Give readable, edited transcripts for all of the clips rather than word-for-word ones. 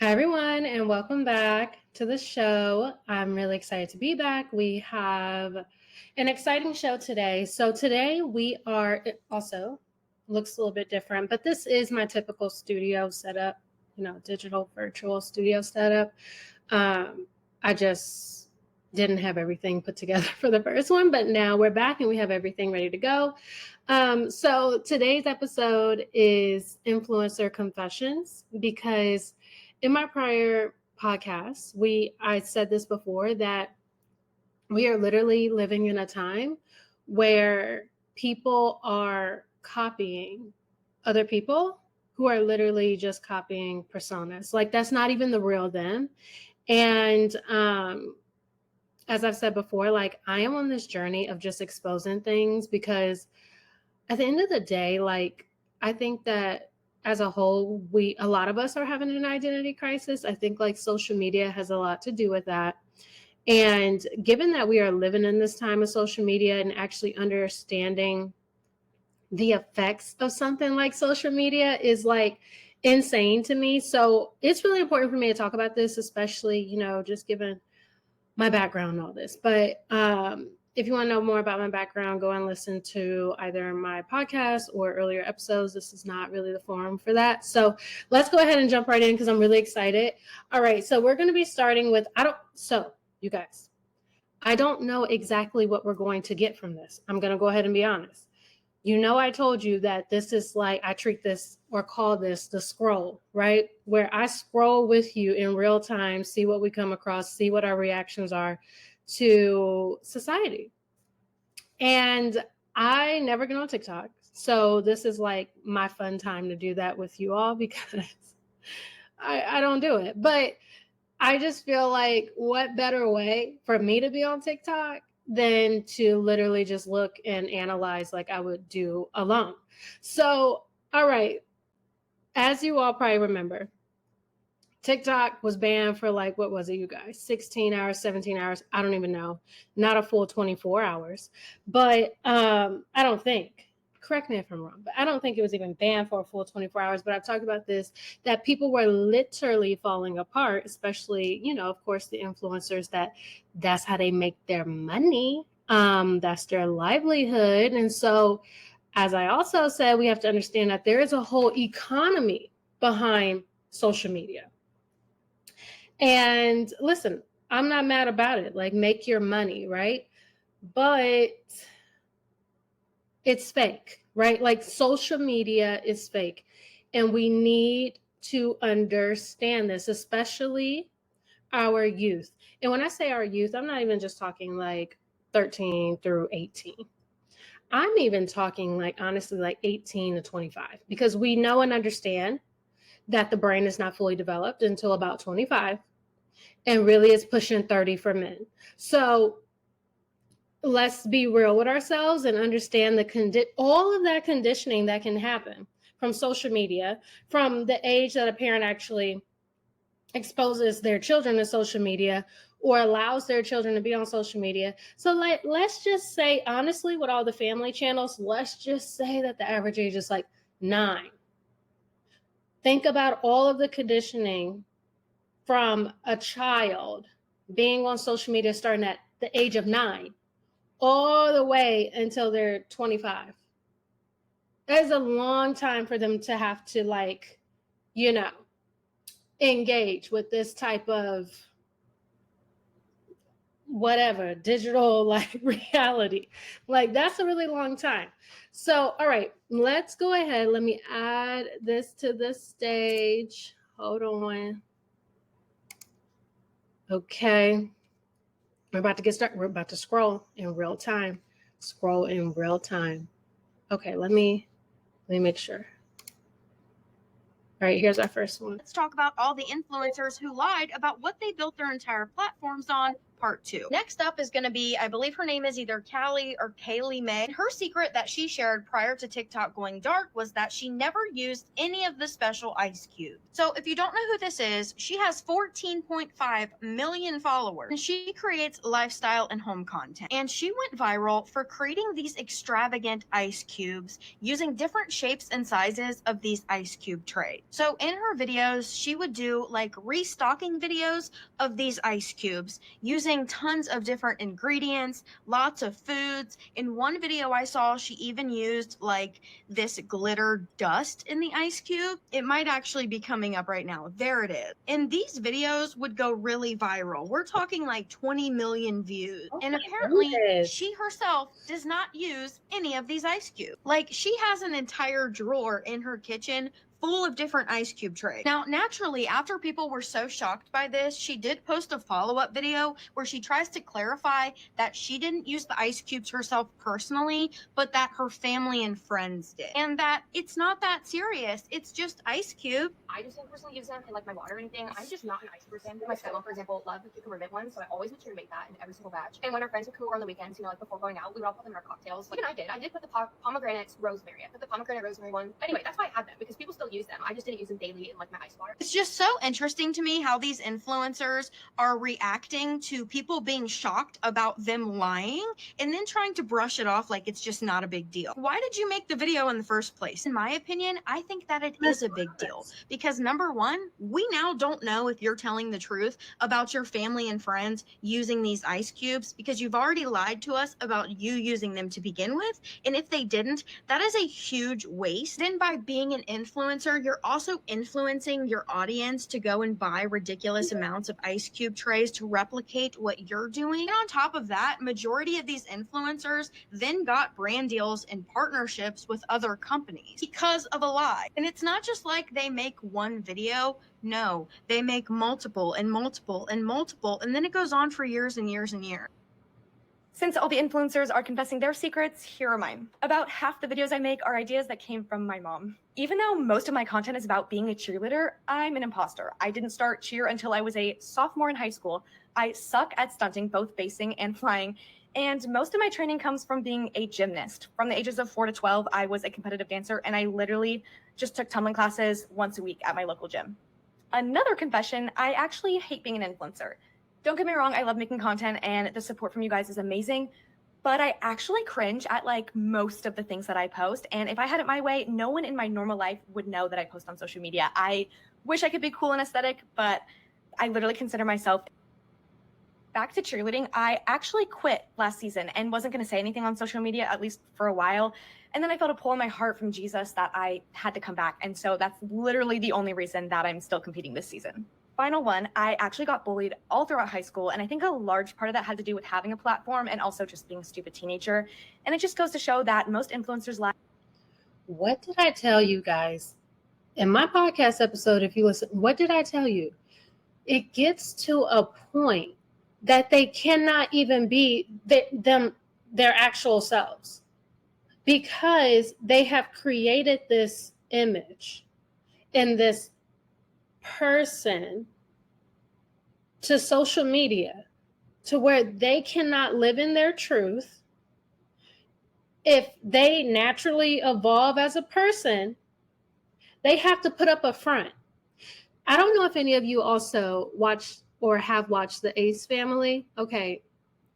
Hi, everyone, and welcome back to the show. I'm really excited to be back. We have an exciting show today. So, today we are it also looks a little bit different, but this is my typical studio setup, digital virtual studio setup. I just didn't have everything put together for the first one, but now we're back and we have everything ready to go. So, today's episode is influencer confessions because in my prior podcast, I said this before that we are literally living in a time where people are copying other people who are literally just copying personas. Like that's not even the real them. And as I've said before, like I am on this journey of just exposing things because at the end of the day, like I think that as a whole, a lot of us are having an identity crisis. I think like social media has a lot to do with that. And given that we are living in this time of social media and actually understanding the effects of something like social media is like insane to me. So it's really important for me to talk about this, especially, just given my background and all this. But if you want to know more about my background, go and listen to either my podcast or earlier episodes. This is not really the forum for that. So let's go ahead and jump right in because I'm really excited. All right. So we're going to be starting with, you guys, I don't know exactly what we're going to get from this. I'm going to go ahead and be honest. I told you that this is like, I treat this or call this the scroll, right? Where I scroll with you in real time, see what we come across, see what our reactions are to society. And I never get on TikTok. So this is like my fun time to do that with you all because I don't do it. But I just feel like what better way for me to be on TikTok than to literally just look and analyze like I would do alone. So, all right, as you all probably remember, TikTok was banned for like, what was it, you guys? 16 hours, 17 hours. I don't even know. Not a full 24 hours. But I don't think, correct me if I'm wrong, but I don't think it was even banned for a full 24 hours. But I've talked about this, that people were literally falling apart, especially, of course, the influencers that's how they make their money. That's their livelihood. And so, as I also said, we have to understand that there is a whole economy behind social media. And listen, I'm not mad about it. Like, make your money, right? But it's fake, right? Like, social media is fake. And we need to understand this, especially our youth. And when I say our youth, I'm not even just talking like 13 through 18. I'm even talking like, honestly, like 18 to 25, because we know and understand that the brain is not fully developed until about 25. And really it's pushing 30 for men. So let's be real with ourselves and understand all of that conditioning that can happen from social media, from the age that a parent actually exposes their children to social media or allows their children to be on social media. So let's just say, honestly, with all the family channels, let's just say that the average age is like 9. Think about all of the conditioning from a child being on social media starting at the age of 9 all the way until they're 25. That is a long time for them to have to you know, engage with this type of whatever digital like reality. Like that's a really long time. So, all right, let's go ahead. Let me add this to the stage. Hold on. Okay. We're about to get started. We're about to scroll in real time. Scroll in real time. Okay, let me make sure. All right, here's our first one. Let's talk about all the influencers who lied about what they built their entire platforms on part 2. Next up is going to be, I believe her name is either Callie or Kaylee May. Her secret that she shared prior to TikTok going dark was that she never used any of the special ice cubes. So if you don't know who this is, she has 14.5 million followers, and she creates lifestyle and home content. And she went viral for creating these extravagant ice cubes using different shapes and sizes of these ice cube trays. So in her videos, she would do like restocking videos of these ice cubes using tons of different ingredients, lots of foods. In one video I saw, she even used like this glitter dust in the ice cube. It might actually be coming up right now. There it is. And these videos would go really viral. We're talking like 20 million views. And apparently she herself does not use any of these ice cubes. Like, she has an entire drawer in her kitchen full of different ice cube trays. Now, naturally, after people were so shocked by this, she did post a follow-up video where she tries to clarify that she didn't use the ice cubes herself personally, but that her family and friends did. And that it's not that serious. It's just ice cube. I just don't personally use them in like my water or anything. I'm just not an ice person. My stepmom, for example, loved the cucumber mint one, so I always make sure to make that in every single batch. And when our friends would come over on the weekends, like before going out, we would all put them in our cocktails. Like, even I did put the pomegranate rosemary. I put the pomegranate rosemary one. Anyway, that's why I had them, because people still use them. I just didn't use them daily in like my ice water. It's just so interesting to me how these influencers are reacting to people being shocked about them lying and then trying to brush it off like it's just not a big deal. Why did you make the video in the first place? In my opinion, I think that it is a big deal because number one, we now don't know if you're telling the truth about your family and friends using these ice cubes because you've already lied to us about you using them to begin with. And if they didn't, that is a huge waste. Then by being an influencer, you're also influencing your audience to go and buy ridiculous amounts of ice cube trays to replicate what you're doing. And on top of that, majority of these influencers then got brand deals and partnerships with other companies because of a lie. And it's not just like they make one video. No, they make multiple and multiple and multiple, and then it goes on for years and years and years. Since all the influencers are confessing their secrets, here are mine. About half the videos I make are ideas that came from my mom. Even though most of my content is about being a cheerleader, I'm an imposter. I didn't start cheer until I was a sophomore in high school. I suck at stunting, both basing and flying, and most of my training comes from being a gymnast. From the ages of 4 to 12, I was a competitive dancer, and I literally just took tumbling classes once a week at my local gym. Another confession, I actually hate being an influencer. Don't get me wrong, I love making content and the support from you guys is amazing, but I actually cringe at like most of the things that I post. And if I had it my way, no one in my normal life would know that I post on social media. I wish I could be cool and aesthetic, but I literally consider myself. Back to cheerleading, I actually quit last season and wasn't going to say anything on social media, at least for a while. And then I felt a pull in my heart from Jesus that I had to come back. And so that's literally the only reason that I'm still competing this season. Final one, I actually got bullied all throughout high school, and I think a large part of that had to do with having a platform and also just being a stupid teenager. And it just goes to show that most influencers lie. What did I tell you guys? In my podcast episode, if you listen, what did I tell you? It gets to a point that they cannot even be their actual selves because they have created this image and this person to social media to where they cannot live in their truth. If they naturally evolve as a person, they have to put up a front. I don't know if any of you also watch or have watched the Ace Family. Okay,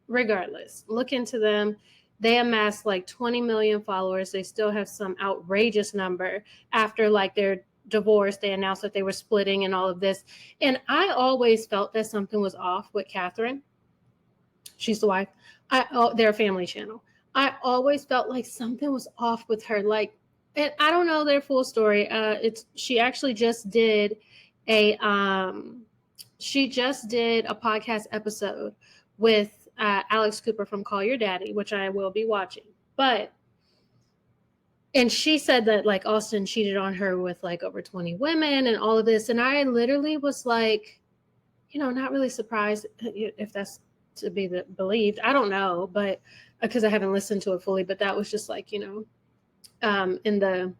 regardless, look into them. They amassed like 20 million followers. They still have some outrageous number after like their divorce. They announced that they were splitting and all of this. And I always felt that something was off with Catherine. She's the wife. Their family channel. I always felt like something was off with her. Like, and I don't know their full story. She actually just did a podcast episode with Alex Cooper from Call Your Daddy, which I will be watching. And she said that like Austin cheated on her with like over 20 women and all of this. And I literally was like, not really surprised if that's to be believed. I don't know, but because I haven't listened to it fully, but that was just like, in the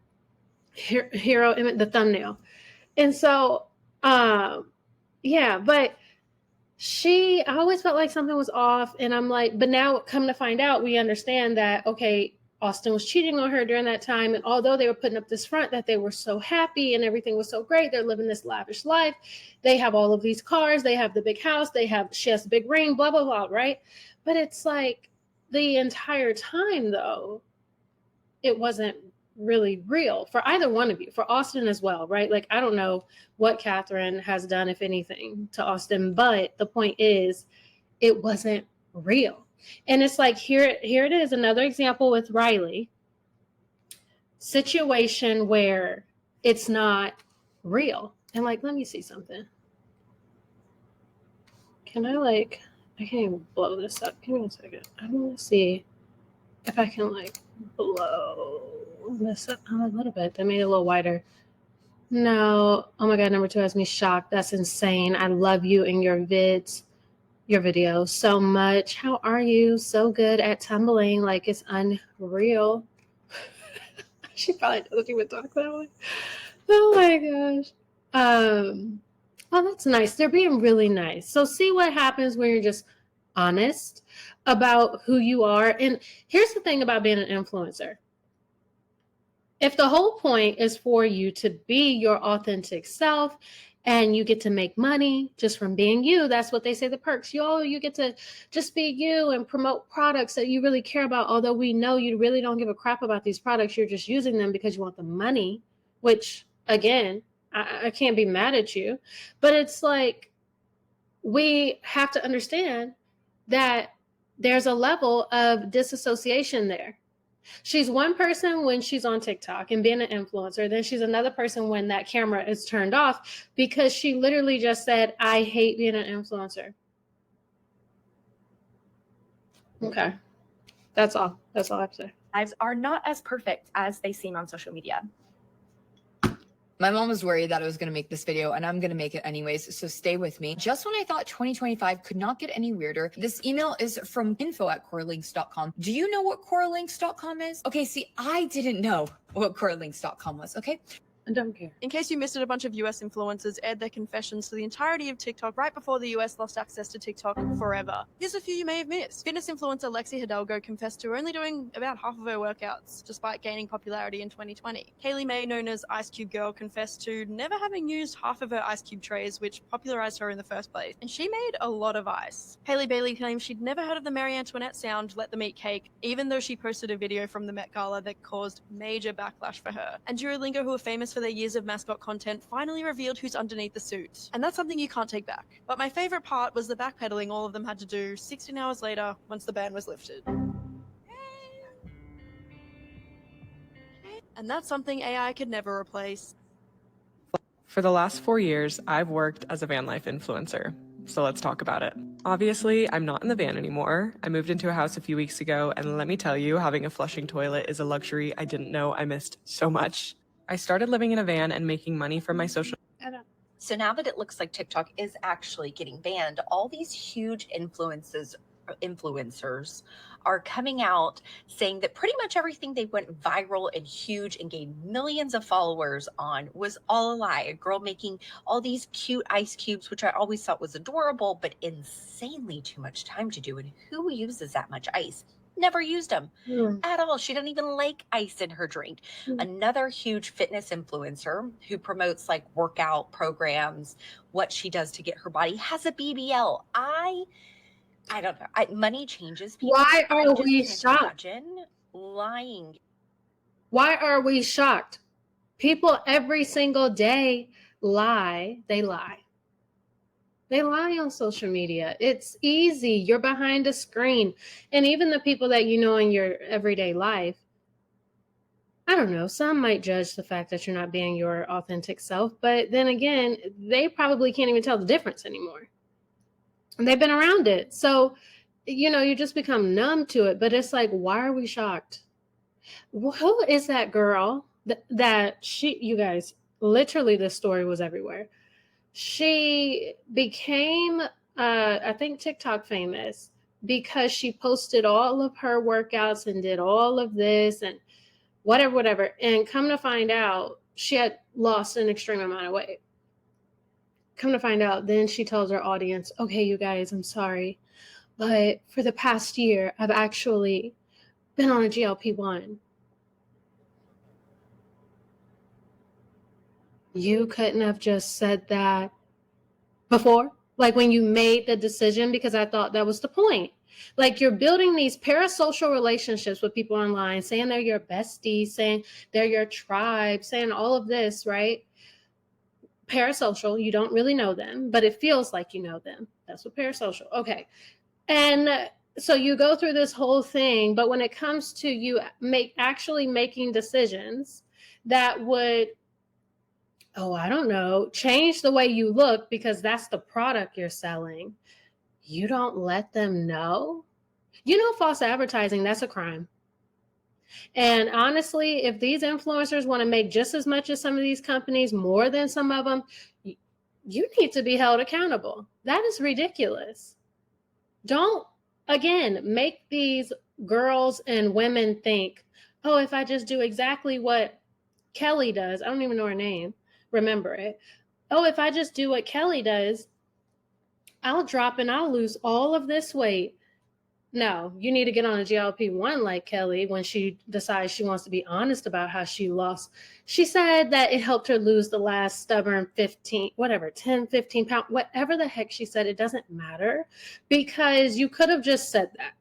hero, the thumbnail. And so, but I always felt like something was off. And I'm like, but now come to find out, we understand that, okay, Austin was cheating on her during that time. And although they were putting up this front that they were so happy and everything was so great, they're living this lavish life. They have all of these cars, they have the big house, she has a big ring, blah, blah, blah, right? But it's like the entire time, though, it wasn't really real for either one of you, for Austin as well, right? Like, I don't know what Catherine has done, if anything, to Austin, but the point is, it wasn't real. And it's like, here it is, another example with Riley, situation where it's not real. And like, let me see something. I can't even blow this up. Give me a second. I want to see if I can like blow this up a little bit. That made it a little wider. No. Oh my God, number 2 has me shocked. That's insane. I love you and your videos so much. How are you? So good at tumbling. Like, it's unreal. She probably doesn't even talk that way. Oh my gosh. Oh, that's nice. They're being really nice. So see what happens when you're just honest about who you are. And here's the thing about being an influencer. If the whole point is for you to be your authentic self and you get to make money just from being you, that's what they say, the perks. You get to just be you and promote products that you really care about. Although we know you really don't give a crap about these products. You're just using them because you want the money, which again, I can't be mad at you. But it's like, we have to understand that there's a level of disassociation there. She's one person when she's on TikTok and being an influencer. Then she's another person when that camera is turned off, because she literally just said, I hate being an influencer. Okay. That's all. That's all I have to say. Lives are not as perfect as they seem on social media. My mom was worried that I was going to make this video, and I'm going to make it anyways, so stay with me. Just when I thought 2025 could not get any weirder, this email is from info@corelinks.com. Do you know what corelinks.com is? Okay, see, I didn't know what corelinks.com was, okay? I don't care. In case you missed it, a bunch of US influencers aired their confessions to the entirety of TikTok right before the US lost access to TikTok forever. Here's a few you may have missed. Fitness influencer Lexi Hidalgo confessed to only doing about half of her workouts, despite gaining popularity in 2020. Kaylee May, known as Ice Cube Girl, confessed to never having used half of her ice cube trays, which popularized her in the first place, and she made a lot of ice. Haley Bailey claims she'd never heard of the Marie Antoinette sound, Let Them Eat Cake, even though she posted a video from the Met Gala that caused major backlash for her. And Duolingo, who are famous for their years of mascot content, finally revealed who's underneath the suit. And that's something you can't take back. But my favorite part was the backpedaling all of them had to do 16 hours later once the ban was lifted. And that's something AI could never replace. For the last 4 years, I've worked as a van life influencer. So let's talk about it. Obviously, I'm not in the van anymore. I moved into a house a few weeks ago, and let me tell you, having a flushing toilet is a luxury I didn't know I missed so much. I started living in a van and making money from my social. So now that it looks like TikTok is actually getting banned, all these huge influencers are coming out saying that pretty much everything they went viral and huge and gained millions of followers on was all a lie. A girl making all these cute ice cubes, which I always thought was adorable, but insanely too much time to do. And who uses that much ice? Never used them at all. She doesn't even like ice in her drink. Another huge fitness influencer who promotes like workout programs, what she does to get her body, has a BBL. I don't know. Money changes people. Why are we shocked? Imagine lying. Why are we shocked? People every single day lie. They lie. They lie on social media. It's easy. You're behind a screen. And even the people that you know in your everyday life, I don't know, some might judge the fact that you're not being your authentic self. But then again, they probably can't even tell the difference anymore. And they've been around it. So, you just become numb to it. But it's like, why are we shocked? Who is that girl you guys, literally this story was everywhere. She became, I think, TikTok famous because she posted all of her workouts and did all of this and whatever. And come to find out, she had lost an extreme amount of weight. come to find out, then she tells her audience, okay, you guys, I'm sorry, but for the past year, I've actually been on a GLP-1. You couldn't have just said that before, like when you made the decision, because I thought that was the point. Like, you're building these parasocial relationships with people online, saying they're your bestie, saying they're your tribe, saying all of this, right? Parasocial, you don't really know them, but it feels like you know them. That's what parasocial. Okay. And so you go through this whole thing, but when it comes to you actually making decisions that would, oh, I don't know, change the way you look because that's the product you're selling, you don't let them know. You know, false advertising, that's a crime. And honestly, if these influencers want to make just as much as some of these companies, more than some of them, you need to be held accountable. That is ridiculous. Don't, again, make these girls and women think, oh, if I just do exactly what Kelly does, I don't even know her name, remember it. Oh, if I just do what Kelly does, I'll drop and I'll lose all of this weight. No, you need to get on a GLP-1 like Kelly when she decides she wants to be honest about how she lost. She said that it helped her lose the last stubborn 15, whatever, 10, 15 pounds, whatever the heck she said. It doesn't matter, because you could have just said that.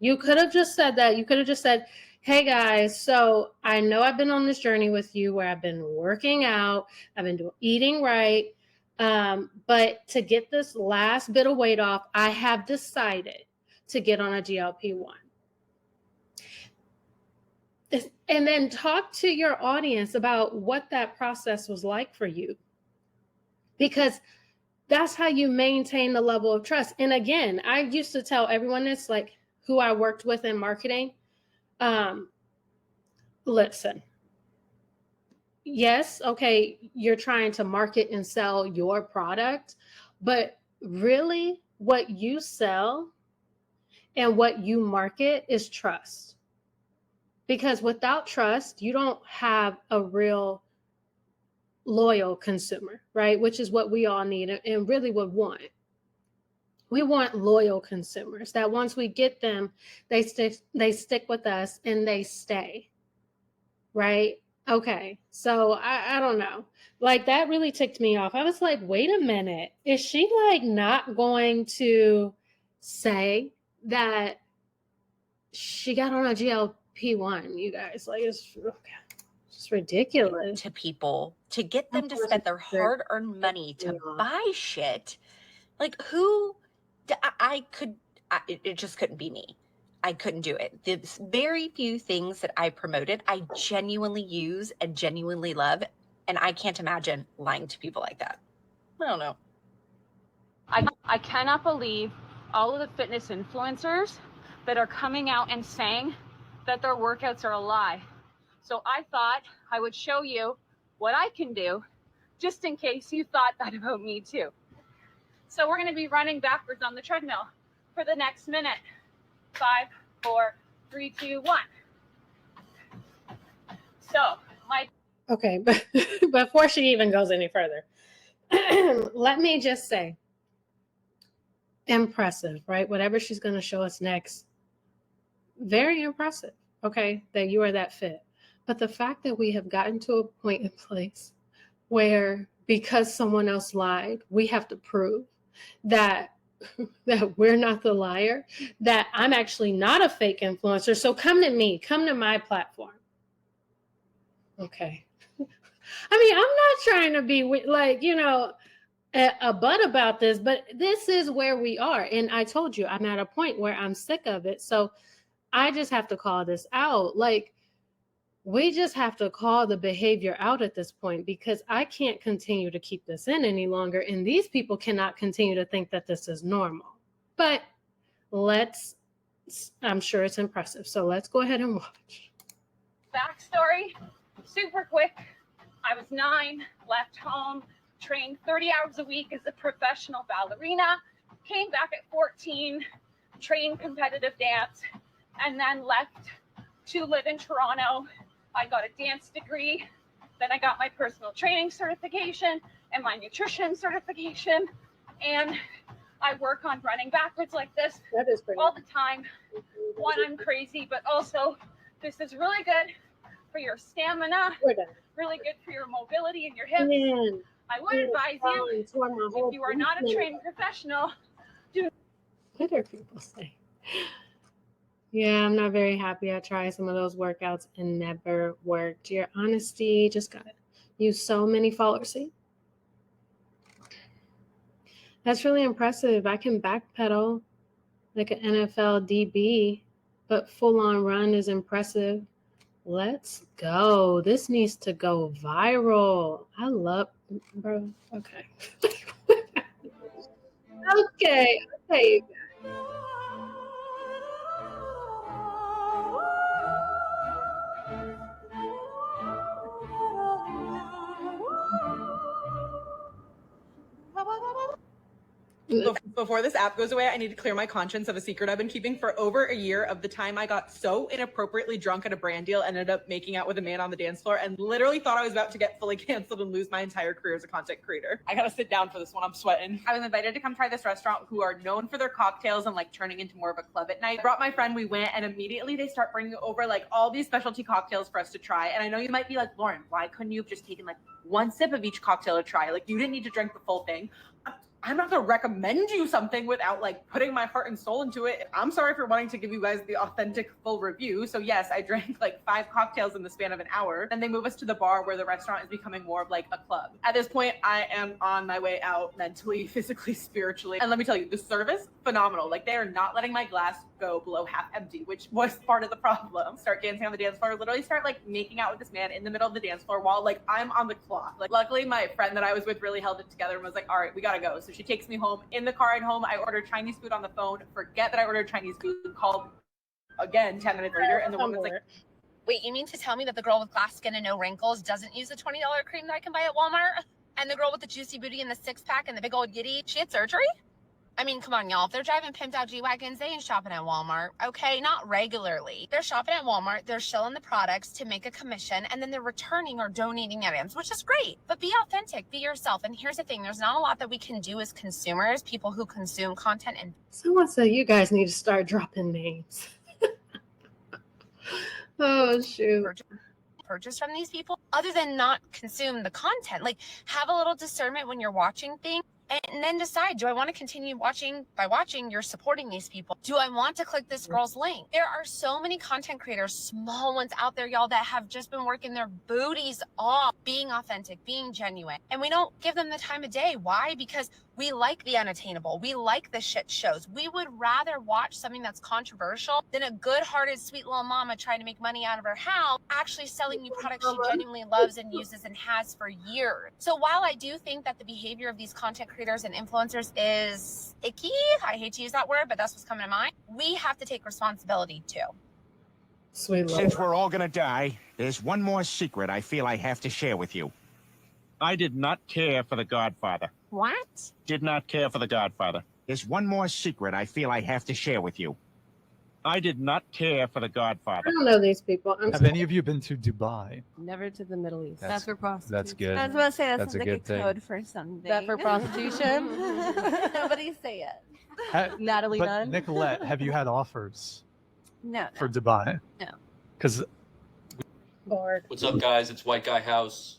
You could have just said that. You could have just said, hey guys, so I know I've been on this journey with you where I've been working out, I've been eating right. But to get this last bit of weight off, I have decided to get on a GLP-1. And then talk to your audience about what that process was like for you, because that's how you maintain the level of trust. And again, I used to tell everyone this, like who I worked with in marketing, listen, yes, okay, you're trying to market and sell your product, but really what you sell and what you market is trust. Because without trust, you don't have a real loyal consumer, right? Which is what we all need and really would want. We want loyal consumers that once we get them, they stick with us and they stay, right? Okay, so I don't know. Like, that really ticked me off. I was like, wait a minute. Is she like not going to say that she got on a GLP-1, you guys? Like, it's ridiculous. To people to get them to spend their hard-earned money to buy shit. Like, who? It just couldn't be me. I couldn't do it. The very few things that I promoted, I genuinely use and genuinely love, and I can't imagine lying to people like that. I don't know. I cannot believe all of the fitness influencers that are coming out and saying that their workouts are a lie. So I thought I would show you what I can do, just in case you thought that about me too. So we're going to be running backwards on the treadmill for the next minute. 5, 4, 3, 2, 1. So okay, but before she even goes any further, let me just say, impressive, right? Whatever she's going to show us next, very impressive, okay, that you are that fit. But the fact that we have gotten to a point in place where, because someone else lied, we have to prove that we're not the liar, that I'm actually not a fake influencer. So come to me, come to my platform. Okay. I mean, I'm not trying to be like, a butt about this, but this is where we are. And I told you, I'm at a point where I'm sick of it. So I just have to call this out. Like, we just have to call the behavior out at this point, because I can't continue to keep this in any longer. And these people cannot continue to think that this is normal. But I'm sure it's impressive. So let's go ahead and watch. backstory, super quick. I was 9, left home, trained 30 hours a week as a professional ballerina, came back at 14, trained competitive dance, and then left to live in Toronto. I got a dance degree, Then I got my personal training certification and my nutrition certification. And I work on running backwards like this That is pretty. all the time. One, I'm crazy, but also this is really good for your stamina, We're done. really good for your mobility in your hips. Man, I would advise you, if you are not a trained professional, what are people saying? Yeah, I'm not very happy. I tried some of those workouts and never worked. Your honesty just got you so many followers. See? That's really impressive. I can backpedal like an NFL DB, but full on run is impressive. Let's go. This needs to go viral. I love, bro. Okay. Okay. Before this app goes away, I need to clear my conscience of a secret I've been keeping for over a year of the time I got so inappropriately drunk at a brand deal, ended up making out with a man on the dance floor, and literally thought I was about to get fully canceled and lose my entire career as a content creator. I gotta sit down for this one. I'm sweating. I was invited to come try this restaurant who are known for their cocktails and like turning into more of a club at night. I brought my friend, we went, and immediately they start bringing over like all these specialty cocktails for us to try. And I know you might be like, Lauren, why couldn't you have just taken like one sip of each cocktail to try? Like you didn't need to drink the full thing. I'm not gonna recommend you something without like putting my heart and soul into it. I'm sorry for wanting to give you guys the authentic full review. So yes, I drank like 5 cocktails in the span of an hour. Then they move us to the bar where the restaurant is becoming more of like a club. At this point, I am on my way out mentally, physically, spiritually. And let me tell you, the service, phenomenal. Like they are not letting my glass go below half empty, which was part of the problem. Start dancing on the dance floor, literally start like making out with this man in the middle of the dance floor while like I'm on the clock. Like luckily my friend that I was with really held it together and was like, all right, we gotta go. So she takes me home. In the car ride home, I ordered Chinese food on the phone, forget that I ordered Chinese food, called again 10 minutes later, and the woman's like, wait, you mean to tell me that the girl with glass skin and no wrinkles doesn't use the $20 cream that I can buy at Walmart? And the girl with the juicy booty and the 6-pack and the big old yitty, she had surgery? I mean, come on, y'all. If they're driving pimped out G-Wagons, they ain't shopping at Walmart. Okay, not regularly. They're shopping at Walmart, they're selling the products to make a commission, and then they're returning or donating items, which is great. But be authentic, be yourself. And here's the thing, there's not a lot that we can do as consumers, people who consume content. And someone said you guys need to start dropping names. Oh, shoot. Purchase from these people, other than not consume the content. Like, have a little discernment when you're watching things. And then decide, do I want to continue watching? By watching, you're supporting these people. Do I want to click this girl's link? There are so many content creators, small ones out there, y'all, that have just been working their booties off, being authentic, being genuine. And we don't give them the time of day. Why? Because we like the unattainable. We like the shit shows. We would rather watch something that's controversial than a good-hearted, sweet little mama trying to make money out of her house, actually selling you products she genuinely loves and uses and has for years. So while I do think that the behavior of these content creators and influencers is icky, I hate to use that word, but that's what's coming to mind, we have to take responsibility too. Sweet Lord. Since we're all gonna die, there's one more secret I feel I have to share with you. I did not care for The Godfather. What? Did not care for The Godfather. There's one more secret I feel I have to share with you. I did not care for The Godfather. I don't know these people. Have any of you been to Dubai? Never to the Middle East. That's for prostitution. That's good. I was about to say That's a like good a thing. code for something. That for prostitution? Nobody say it. Natalie but Nunn? Nicolette, have you had offers No. for Dubai? No. Because bored. What's up, guys? It's White Guy House.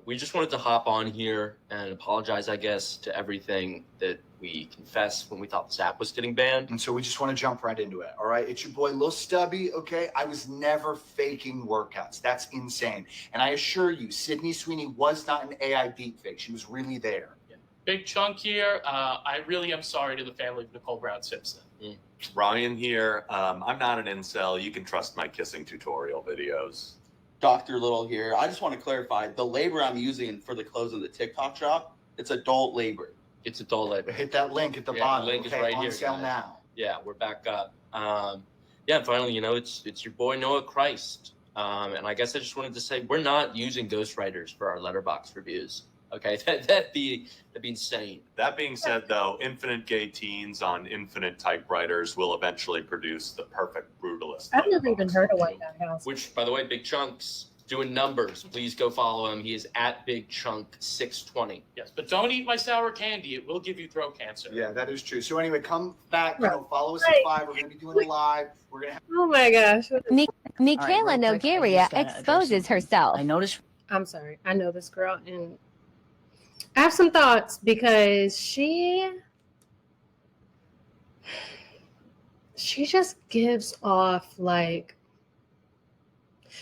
We just wanted to hop on here and apologize, I guess, to everything that we confessed when we thought this app was getting banned. And so we just want to jump right into it. All right. It's your boy Lil Stubby. Okay. I was never faking workouts. That's insane. And I assure you, Sydney Sweeney was not an AI deepfake. She was really there. Yeah. Big Chunk here. I really am sorry to the family of Nicole Brown Simpson. Ryan here. I'm not an incel. You can trust my kissing tutorial videos. Dr. Little here. I just want to clarify the labor I'm using for the clothes in the TikTok shop. It's adult labor. It's adult labor. Hit that link at the bottom. The link okay? is right on here. sale Guys. now. Yeah, we're back up. Yeah, and finally, it's your boy Noah Christ. And I guess I just wanted to say we're not using ghostwriters for our letterbox reviews. Okay, that'd be insane. That being said, though, infinite gay teens on infinite typewriters will eventually produce the perfect brutalist. I've never even heard of White Guy House. Which, by the way, Big Chunks, doing numbers. Please go follow him. He is at Big Chunk 620. Yes, but don't eat my sour candy. It will give you throat cancer. Yeah, that is true. So anyway, come back, follow us Right. at 5. We're going to be doing a live. We're going to have Oh my gosh. Michaela Nogueira exposes herself. I noticed. I'm sorry. I know this girl, and I have some thoughts because she just gives off like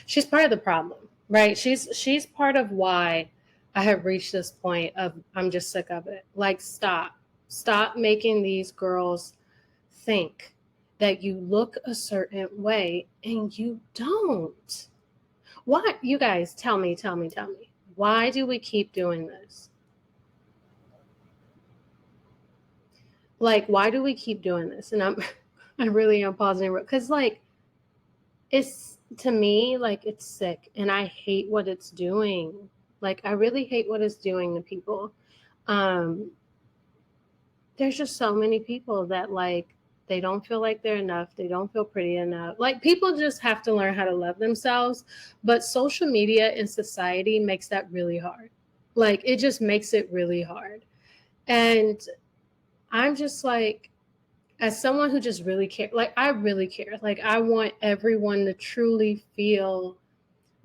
she's part of the problem, right? She's part of why I have reached this point of I'm just sick of it. Like, stop making these girls think that you look a certain way and you don't. Why? You guys, tell me. Why do we keep doing this? Like, why do we keep doing this? And I really am pausing because, like, it's, to me, like, it's sick and I hate what it's doing. Like, I really hate what it's doing to people. There's just so many people that, like, they don't feel like they're enough. They don't feel pretty enough. Like, people just have to learn how to love themselves. But social media and society makes that really hard. Like, it just makes it really hard. And I'm just like, as someone who just really cares, like, I really care. Like, I want everyone to truly feel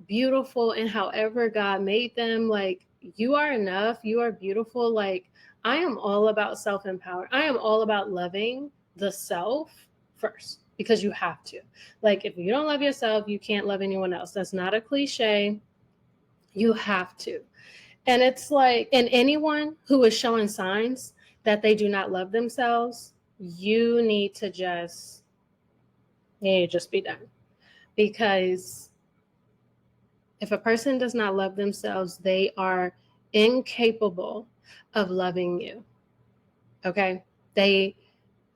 beautiful in however God made them. Like, you are enough. You are beautiful. Like, I am all about self-empowerment. I am all about loving the self first, because you have to. Like, if you don't love yourself, you can't love anyone else. That's not a cliche. You have to. And it's like, and anyone who is showing signs that they do not love themselves, you need to just be done. Because if a person does not love themselves, they are incapable of loving you. Okay? They,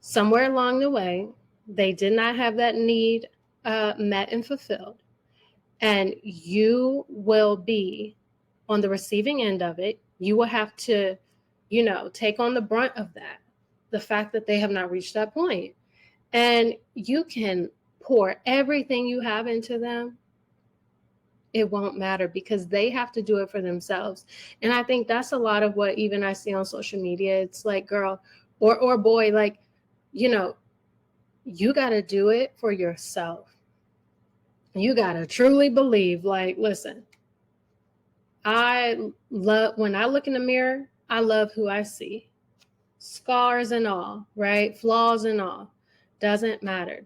somewhere along the way, they did not have that need met and fulfilled. And you will be on the receiving end of it. You will have to, take on the brunt of that. The fact that they have not reached that point. And you can pour everything you have into them. It won't matter because they have to do it for themselves. And I think that's a lot of what even I see on social media. It's like, girl or boy, like, you got to do it for yourself. You got to truly believe, like, listen, when I look in the mirror, I love who I see. Scars and all, right? Flaws and all. Doesn't matter.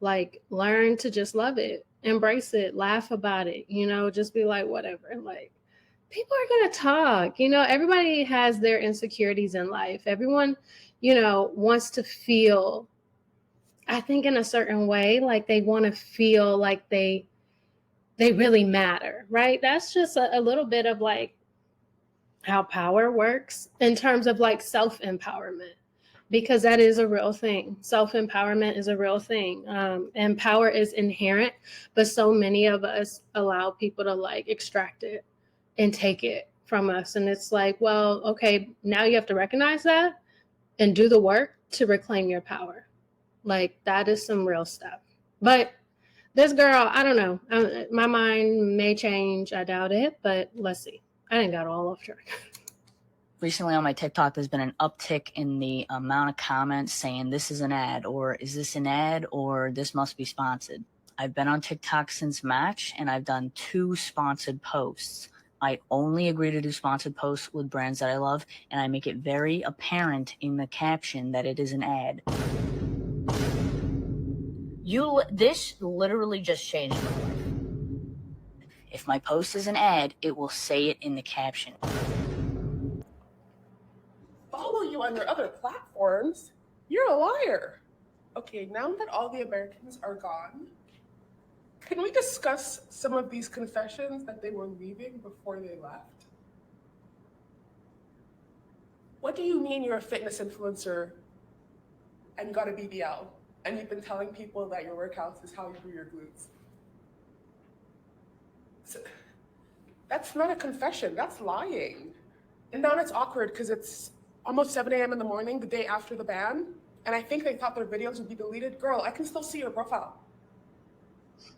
Like, learn to just love it, embrace it, laugh about it, just be like, whatever. Like, people are going to talk, everybody has their insecurities in life. Everyone, wants to feel, I think, in a certain way, like they want to feel like they really matter, right? That's just a little bit of like how power works in terms of like self-empowerment, because that is a real thing. Self-empowerment is a real thing. And power is inherent, but so many of us allow people to like extract it and take it from us. And it's like, well, okay, now you have to recognize that and do the work to reclaim your power. Like, that is some real stuff. But this girl, I don't know. My mind may change. I doubt it, but let's see. I didn't got all of her. Recently on my TikTok, there's been an uptick in the amount of comments saying this is an ad, or is this an ad, or this must be sponsored. I've been on TikTok since March, and I've done 2 sponsored posts. I only agree to do sponsored posts with brands that I love, and I make it very apparent in the caption that it is an ad. This literally just changed my life. If my post is an ad, it will say it in the caption. Follow you on your other platforms? You're a liar. Okay, now that all the Americans are gone, can we discuss some of these confessions that they were leaving before they left? What do you mean you're a fitness influencer and you got a BBL and you've been telling people that your workouts is how you do your glutes? So, that's not a confession, that's lying. And now it's awkward because it's almost 7 a.m. in the morning, the day after the ban, and I think they thought their videos would be deleted. Girl, I can still see your profile.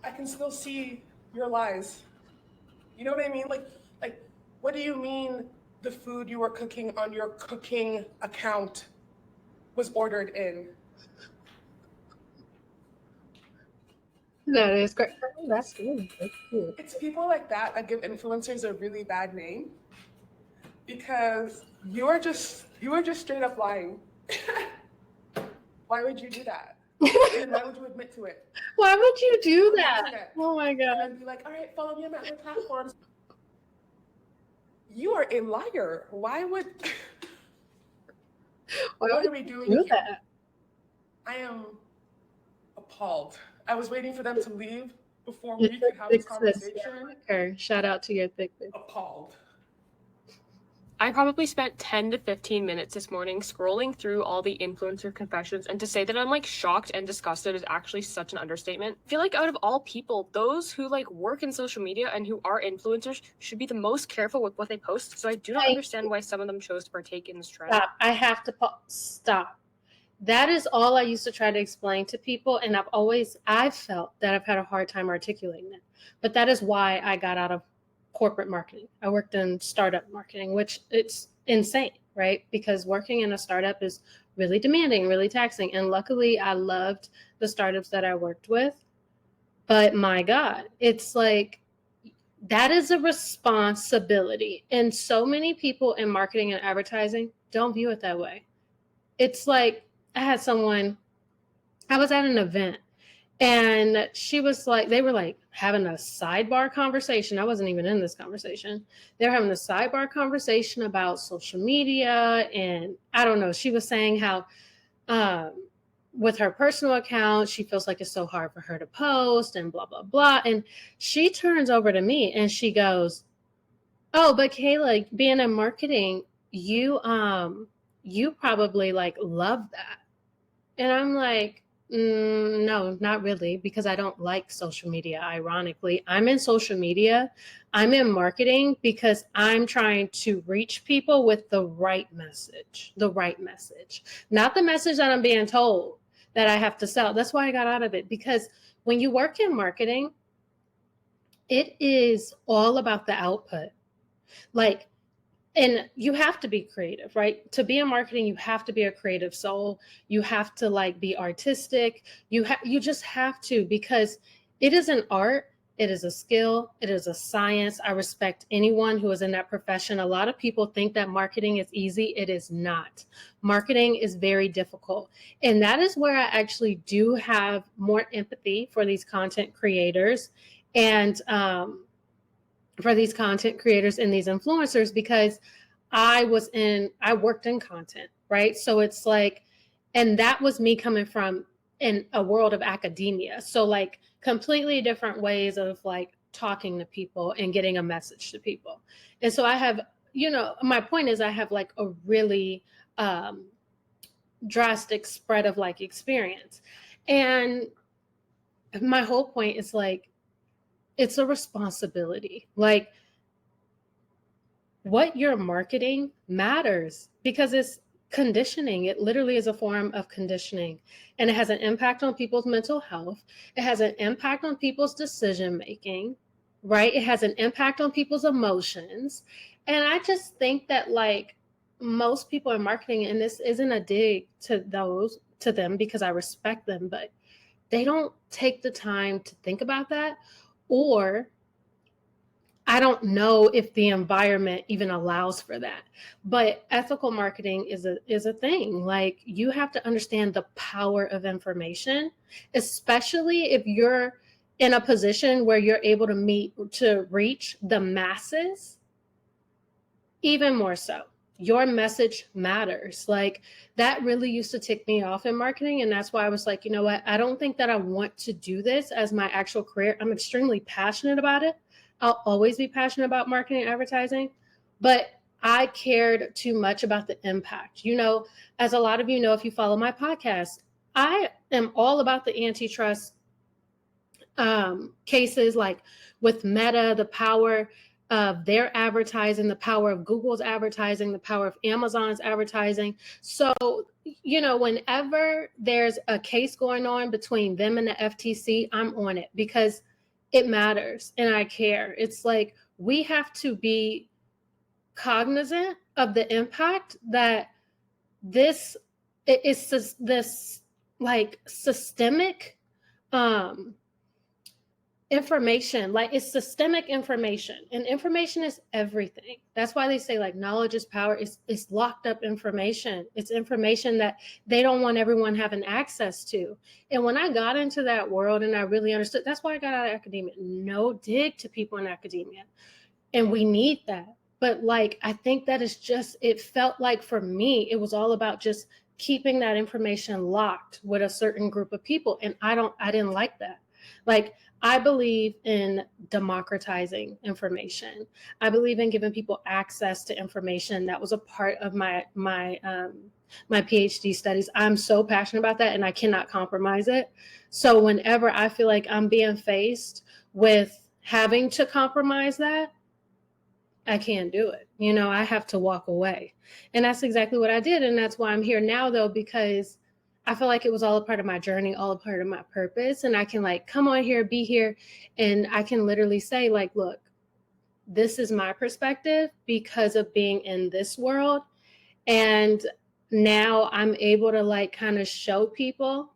I can still see your lies. You know what I mean? Like, what do you mean the food you were cooking on your cooking account was ordered in? That is great. That's good. That's good. It's people like that give influencers a really bad name because you are just straight up lying. Why would you do that? And why would you admit to it? Why would you do On the that? internet. Oh my And god. then be like, all right, follow me on my other platforms. You are a liar. Why would Why what would are we you doing do here? that? I am appalled. I was waiting for them to leave before You're we could have thick this sis. Yeah, conversation. like her. Shout out to your thick sis. Appalled. I probably spent 10 to 15 minutes this morning scrolling through all the influencer confessions, and to say that I'm like shocked and disgusted is actually such an understatement. I feel like out of all people, those who like work in social media and who are influencers should be the most careful with what they post, so I do not understand why some of them chose to partake in this trend. Stop. I have to stop. That is all I used to try to explain to people, and I've felt that I've had a hard time articulating it. But that is why I got out of corporate marketing. I worked in startup marketing, which it's insane, right? Because working in a startup is really demanding, really taxing. And luckily I loved the startups that I worked with. But my God, it's like that is a responsibility. And so many people in marketing and advertising don't view it that way. It's like I was at an event and she was like, they were like having a sidebar conversation. I wasn't even in this conversation. They were having a sidebar conversation about social media. And I don't know, she was saying how with her personal account, she feels like it's so hard for her to post and blah, blah, blah. And she turns over to me and she goes, oh, but Kayla, being in marketing, you probably like love that. And I'm like, no, not really, because I don't like social media. Ironically, I'm in social media. I'm in marketing because I'm trying to reach people with the right message, not the message that I'm being told that I have to sell. That's why I got out of it, because when you work in marketing, it is all about the output. Like, and you have to be creative, right? To be in marketing, you have to be a creative soul. You have to like be artistic. You just have to, because it is an art. It is a skill. It is a science. I respect anyone who is in that profession. A lot of people think that marketing is easy. It is not. Marketing is very difficult. And that is where I actually do have more empathy for these content creators and for these content creators and these influencers, because I worked in content, right? So it's like, and that was me coming from in a world of academia. So like completely different ways of like talking to people and getting a message to people. And so I have, my point is I have like a really drastic spread of like experience. And my whole point is like, it's a responsibility. Like, what you're marketing matters because it's conditioning. It literally is a form of conditioning, and it has an impact on people's mental health. It has an impact on people's decision making, right? It has an impact on people's emotions. And I just think that like most people in marketing, and this isn't a dig to them because I respect them, but they don't take the time to think about that, or I don't know if the environment even allows for that. But ethical marketing is a thing. Like, you have to understand the power of information, especially if you're in a position where you're able to reach the masses. Even more so, your message matters. Like, that really used to tick me off in marketing. And that's why I was like, you know what? I don't think that I want to do this as my actual career. I'm extremely passionate about it. I'll always be passionate about marketing and advertising, but I cared too much about the impact. As a lot of you know, if you follow my podcast, I am all about the antitrust cases, like with Meta, the power of their advertising, the power of Google's advertising, the power of Amazon's advertising. So, whenever there's a case going on between them and the FTC, I'm on it, because it matters and I care. It's like we have to be cognizant of the impact that this is, this like systemic information, like it's systemic information, and information is everything. That's why they say like knowledge is power. It's locked up information. It's information that they don't want everyone having access to. And when I got into that world and I really understood, that's why I got out of academia. No dig to people in academia, and we need that. But like I think that is just, it felt like for me it was all about just keeping that information locked with a certain group of people, and I didn't like that. Like I believe in democratizing information. I believe in giving people access to information. That was a part of my PhD studies. I'm so passionate about that and I cannot compromise it. So whenever I feel like I'm being faced with having to compromise that, I can't do it. You know, I have to walk away. And that's exactly what I did. And that's why I'm here now though, because I feel like it was all a part of my journey, all a part of my purpose. And I can like come on here, be here, and I can literally say like, look, this is my perspective because of being in this world. And now I'm able to like kind of show people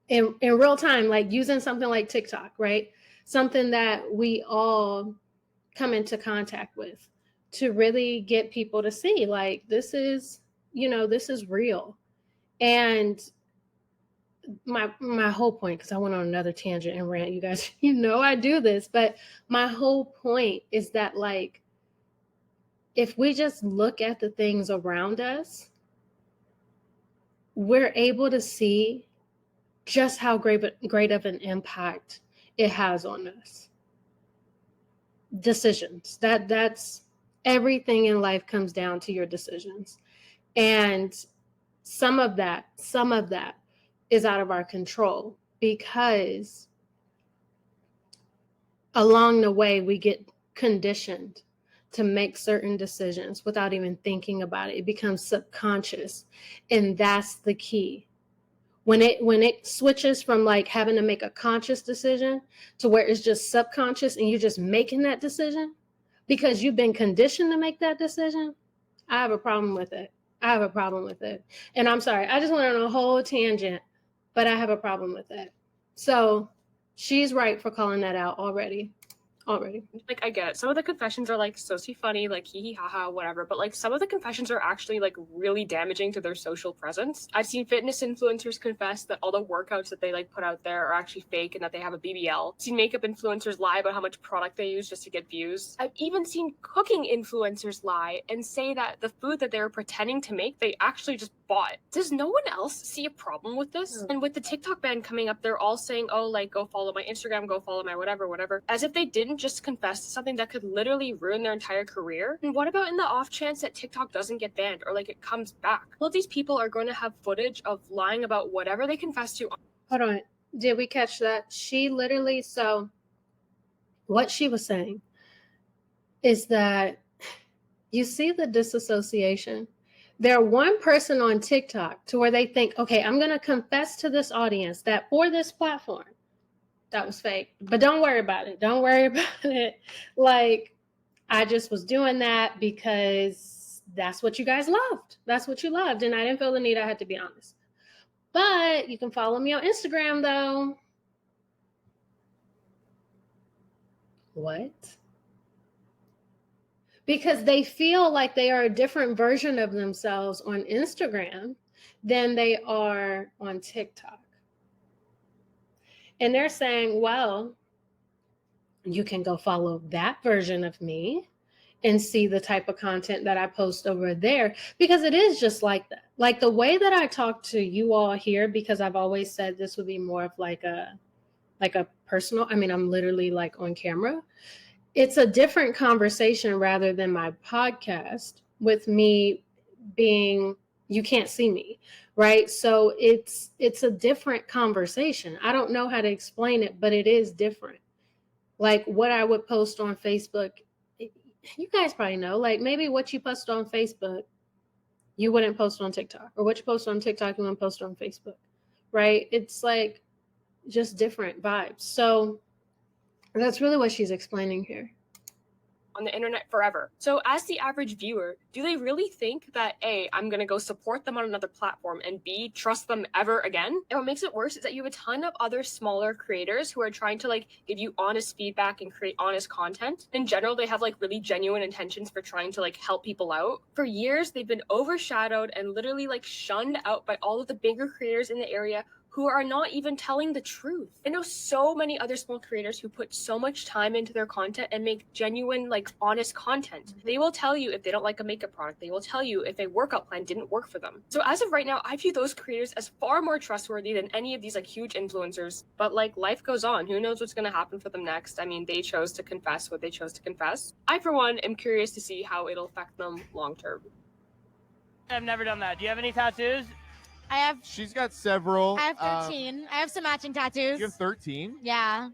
in real time, like using something like TikTok, right? Something that we all come into contact with, to really get people to see like this is, you know, this is real. And my whole point, because I went on another tangent and rant, you guys, you know I do this, but my whole point is that like if we just look at the things around us, we're able to see just how great of an impact it has on us. Decisions, that's everything in life comes down to your decisions. And some of that is out of our control, because along the way we get conditioned to make certain decisions without even thinking about it. It becomes subconscious. And that's the key. When it switches from like having to make a conscious decision to where it's just subconscious and you're just making that decision because you've been conditioned to make that decision, I have a problem with it. And I'm sorry, I just went on a whole tangent, but I have a problem with it. So she's right for calling that out already. Like I get it. Some of the confessions are like so funny, like hee hee ha ha, whatever. But like some of the confessions are actually like really damaging to their social presence. I've seen fitness influencers confess that all the workouts that they like put out there are actually fake and that they have a BBL. I've seen makeup influencers lie about how much product they use just to get views. I've even seen cooking influencers lie and say that the food that they were pretending to make, they actually just bought. Does no one else see a problem with this? And with the TikTok ban coming up, they're all saying, oh, like go follow my Instagram, go follow my whatever, as if they didn't just confess to something that could literally ruin their entire career. And what about in the off chance that TikTok doesn't get banned or like it comes back? All of these people are going to have footage of lying about whatever they confess to. Hold on. Did we catch that? She literally, so what she was saying is that you see the disassociation. They're one person on TikTok to where they think, okay, I'm going to confess to this audience that for this platform, that was fake. But don't worry about it. Don't worry about it. Like, I just was doing that because that's what you guys loved. That's what you loved. And I didn't feel the need. I had to be honest. But you can follow me on Instagram, though. What? Because they feel like they are a different version of themselves on Instagram than they are on TikTok. And they're saying, well, you can go follow that version of me and see the type of content that I post over there, because it is just like that. Like the way that I talk to you all here, because I've always said this would be more of like a personal, I mean, I'm literally like on camera. It's a different conversation rather than my podcast with me being, you can't see me, right? So it's a different conversation. I don't know how to explain it, but it is different. Like what I would post on Facebook, you guys probably know, like maybe what you post on Facebook, you wouldn't post on TikTok, or what you post on TikTok, you wouldn't post on Facebook, right? It's like just different vibes. So That's really what she's explaining here. On the internet forever. So as the average viewer, do they really think that A, I'm gonna go support them on another platform, and B, trust them ever again? And what makes it worse is that you have a ton of other smaller creators who are trying to like give you honest feedback and create honest content. In general, they have like really genuine intentions for trying to like help people out. For years, they've been overshadowed and literally like shunned out by all of the bigger creators in the area who are not even telling the truth. I know so many other small creators who put so much time into their content and make genuine, like, honest content. They will tell you if they don't like a makeup product. They will tell you if a workout plan didn't work for them. So as of right now, I view those creators as far more trustworthy than any of these, like, huge influencers. But, like, life goes on. Who knows what's gonna happen for them next? I mean, they chose to confess what they chose to confess. I, for one, am curious to see how it'll affect them long term. I've never done that. Do you have any tattoos? I have. She's got several. I have 13. I have some matching tattoos. You have 13? Yeah.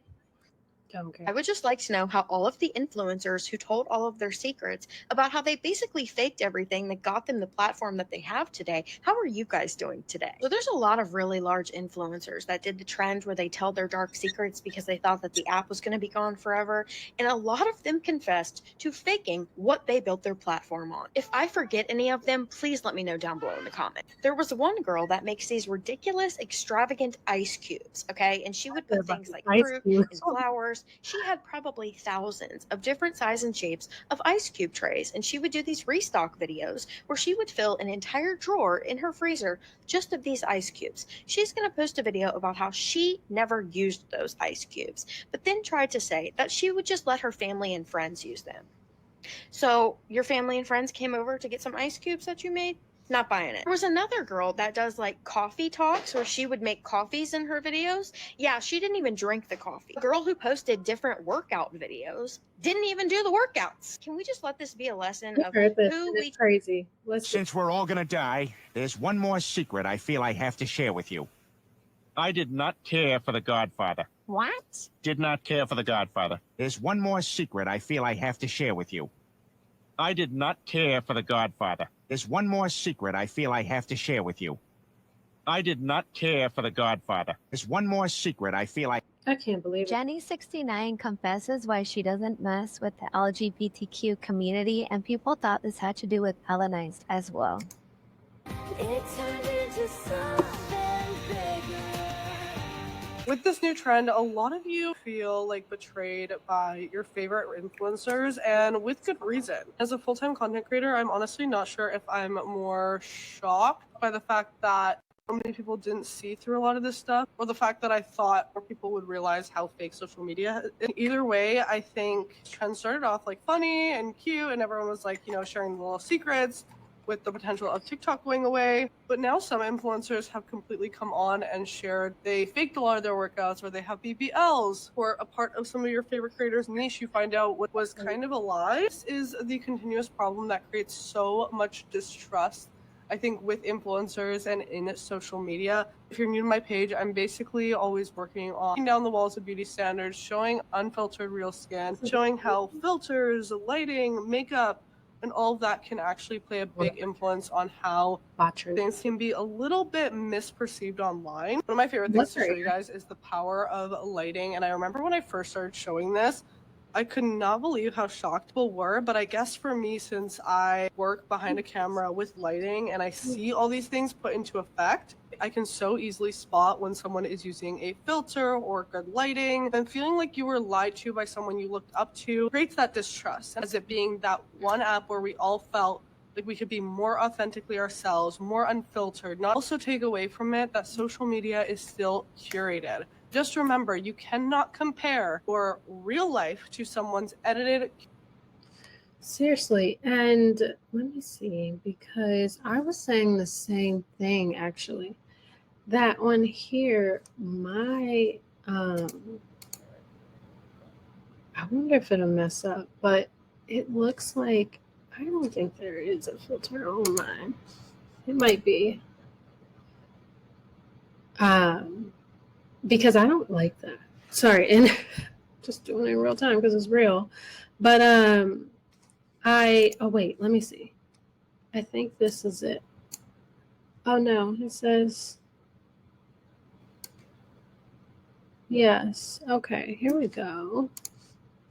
I would just like to know how all of the influencers who told all of their secrets about how they basically faked everything that got them the platform that they have today. How are you guys doing today? So there's a lot of really large influencers that did the trend where they tell their dark secrets because they thought that the app was going to be gone forever. And a lot of them confessed to faking what they built their platform on. If I forget any of them, please let me know down below in the comments. There was one girl that makes these ridiculous, extravagant ice cubes, okay? And she would put things like fruit and flowers. She had probably thousands of different sizes and shapes of ice cube trays, and she would do these restock videos where she would fill an entire drawer in her freezer just of these ice cubes. She's going to post a video about how she never used those ice cubes, but then tried to say that she would just let her family and friends use them. So your family and friends came over to get some ice cubes that you made? Not buying it. There was another girl that does like coffee talks where she would make coffees in her videos. Yeah, she didn't even drink the coffee. A girl who posted different workout videos didn't even do the workouts. Can we just let this be a lesson of who we... crazy. Since we're all gonna die, there's one more secret I feel I have to share with you. I did not care for The Godfather. What? Did not care for The Godfather. There's one more secret I feel I have to share with you. I did not care for The Godfather. There's one more secret I feel I have to share with you. I did not care for The Godfather. There's one more secret I feel I can't believe it. Jenny69 confesses why she doesn't mess with the LGBTQ community, and people thought this had to do with Hellenized as well. With this new trend, a lot of you feel like betrayed by your favorite influencers, and with good reason. As a full-time content creator, I'm honestly not sure if I'm more shocked by the fact that so many people didn't see through a lot of this stuff, or the fact that I thought more people would realize how fake social media is. Either way, I think this trend started off like funny and cute, and everyone was like, you know, sharing little secrets with the potential of TikTok going away. But now some influencers have completely come on and shared they faked a lot of their workouts, or they have BBLs, or a part of some of your favorite creators' niche you find out what was kind of a lie. This is the continuous problem that creates so much distrust, I think, with influencers and in social media. If you're new to my page, I'm basically always working on breaking down the walls of beauty standards, showing unfiltered real skin, showing how filters, lighting, makeup, and all of that can actually play a big influence on how things can be a little bit misperceived online. One of my favorite things to show you guys is the power of lighting. And I remember when I first started showing this, I could not believe how shocked people were. But I guess for me, since I work behind a camera with lighting and I see all these things put into effect, I can so easily spot when someone is using a filter or good lighting. And feeling like you were lied to by someone you looked up to creates that distrust, as it being that one app where we all felt like we could be more authentically ourselves, more unfiltered. Not also take away from it that social media is still curated. Just remember, you cannot compare your real life to someone's edited. Seriously, and let me see, because I was saying the same thing actually. That one here, my I wonder if it'll mess up, but it looks like I don't think there is a filter on mine. It might be. Because I don't like that. Sorry, and just doing it in real time because it's real. But oh wait, let me see. I think this is it. Oh no, it says yes. Okay, here we go.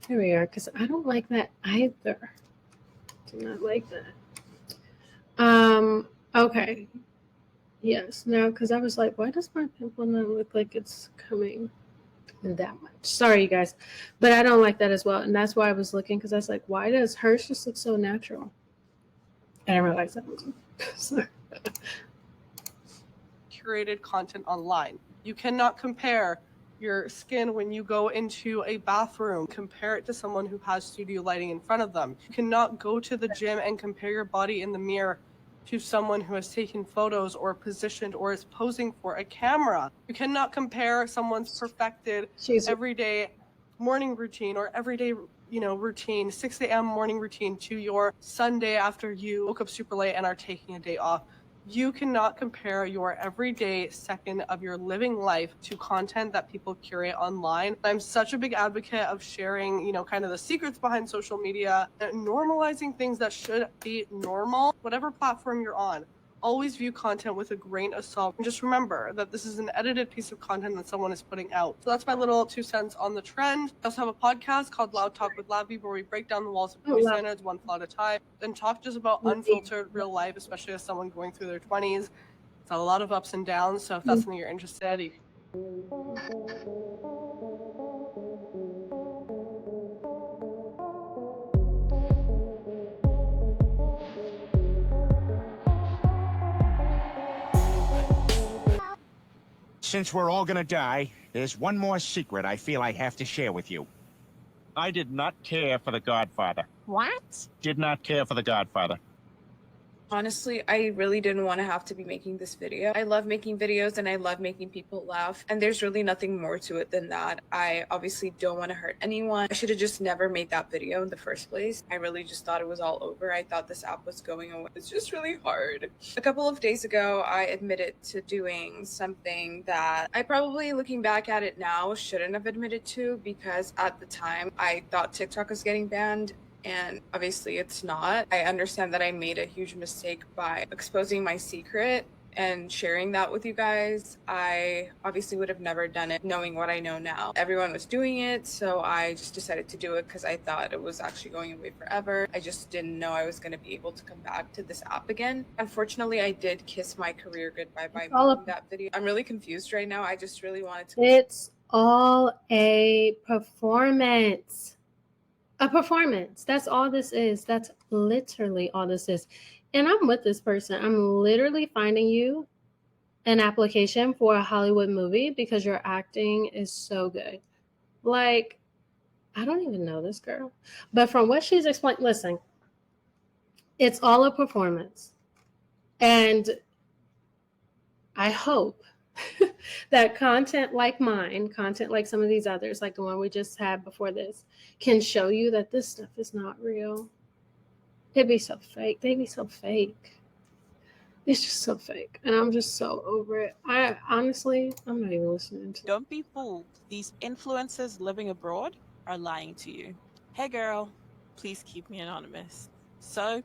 Here we are, because I don't like that either. Do not like that. Okay. Yes, now because I was like, why does my pimple not look like it's coming that much? Sorry, you guys, but I don't like that as well, and that's why I was looking, because I was like, why does hers just look so natural? I didn't realize that was sorry. Curated content online. You cannot compare your skin when you go into a bathroom, compare it to someone who has studio lighting in front of them. You cannot go to the gym and compare your body in the mirror to someone who has taken photos or positioned or is posing for a camera. You cannot compare someone's perfected everyday morning routine or everyday routine, 6 a.m. morning routine, to your Sunday after you woke up super late and are taking a day off. You cannot compare your everyday second of your living life to content that people curate online. I'm such a big advocate of sharing, kind of the secrets behind social media and normalizing things that should be normal, whatever platform you're on. Always view content with a grain of salt. And just remember that this is an edited piece of content that someone is putting out. So that's my little 2 cents on the trend. I also have a podcast called Loud Talk with Lavi, where we break down the walls of beauty standards one flaw at a time and talk just about unfiltered real life, especially as someone going through their 20s. It's a lot of ups and downs. So if that's something you're interested in, Since we're all gonna die, there's one more secret I feel I have to share with you. I did not care for the Godfather. What? Did not care for the Godfather. Honestly, I really didn't want to have to be making this video. I love making videos and I love making people laugh, and there's really nothing more to it than that. I obviously don't want to hurt anyone. I should have just never made that video in the first place. I really just thought it was all over. I thought this app was going away. It's just really hard. A couple of days ago, I admitted to doing something that I probably, looking back at it now, shouldn't have admitted to, because at the time I thought TikTok was getting banned. And obviously it's not. I understand that I made a huge mistake by exposing my secret and sharing that with you guys. I obviously would have never done it knowing what I know now. Everyone was doing it, so I just decided to do it because I thought it was actually going away forever. I just didn't know I was going to be able to come back to this app again. Unfortunately, I did kiss my career goodbye by making that video. I'm really confused right now. I just really wanted to. It's all a performance. A performance. That's all this is. That's literally all this is. And I'm with this person. I'm literally finding you an application for a Hollywood movie because your acting is so good. Like, I don't even know this girl, but from what she's explained, listen, it's all a performance. And I hope that content like mine, content like some of these others, like the one we just had before this, can show you that this stuff is not real. It'd be so fake. They'd be so fake. It's just so fake. And I'm just so over it. I honestly, I'm not even listening to it. Don't be fooled. These influencers living abroad are lying to you. Hey girl, please keep me anonymous. So,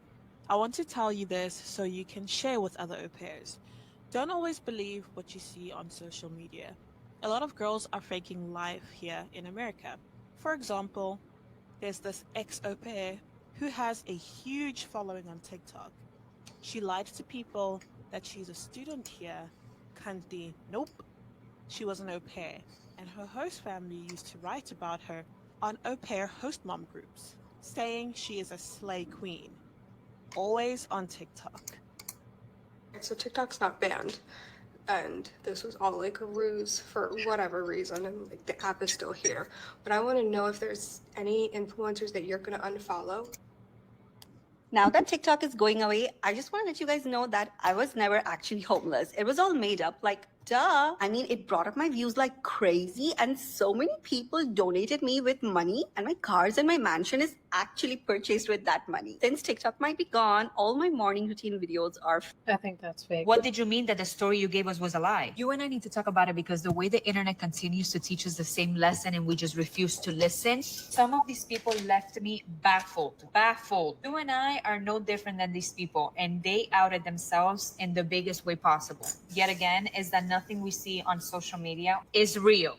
I want to tell you this so you can share with other au pairs. Don't always believe what you see on social media. A lot of girls are faking life here in America. For example, there's this ex-au pair who has a huge following on TikTok. She lied to people that she's a student here. Kandi, nope. She was an au pair, and her host family used to write about her on au pair host mom groups, saying she is a slay queen. Always on TikTok. So TikTok's not banned, and this was all like a ruse for whatever reason, and like the app is still here. But I want to know if there's any influencers that you're gonna unfollow. Now that TikTok is going away, I just want to let you guys know that I was never actually homeless. It was all made up, like, duh. I mean, it brought up my views like crazy, and so many people donated me with money, and my cars and my mansion is actually purchased with that money. Since TikTok might be gone, all my morning routine videos are. I think that's fake. What did you mean that the story you gave us was a lie? You and I need to talk about it, because the way the internet continues to teach us the same lesson and we just refuse to listen. Some of these people left me baffled. You and I are no different than these people, and they outed themselves in the biggest way possible. Yet again, is that nothing we see on social media is real.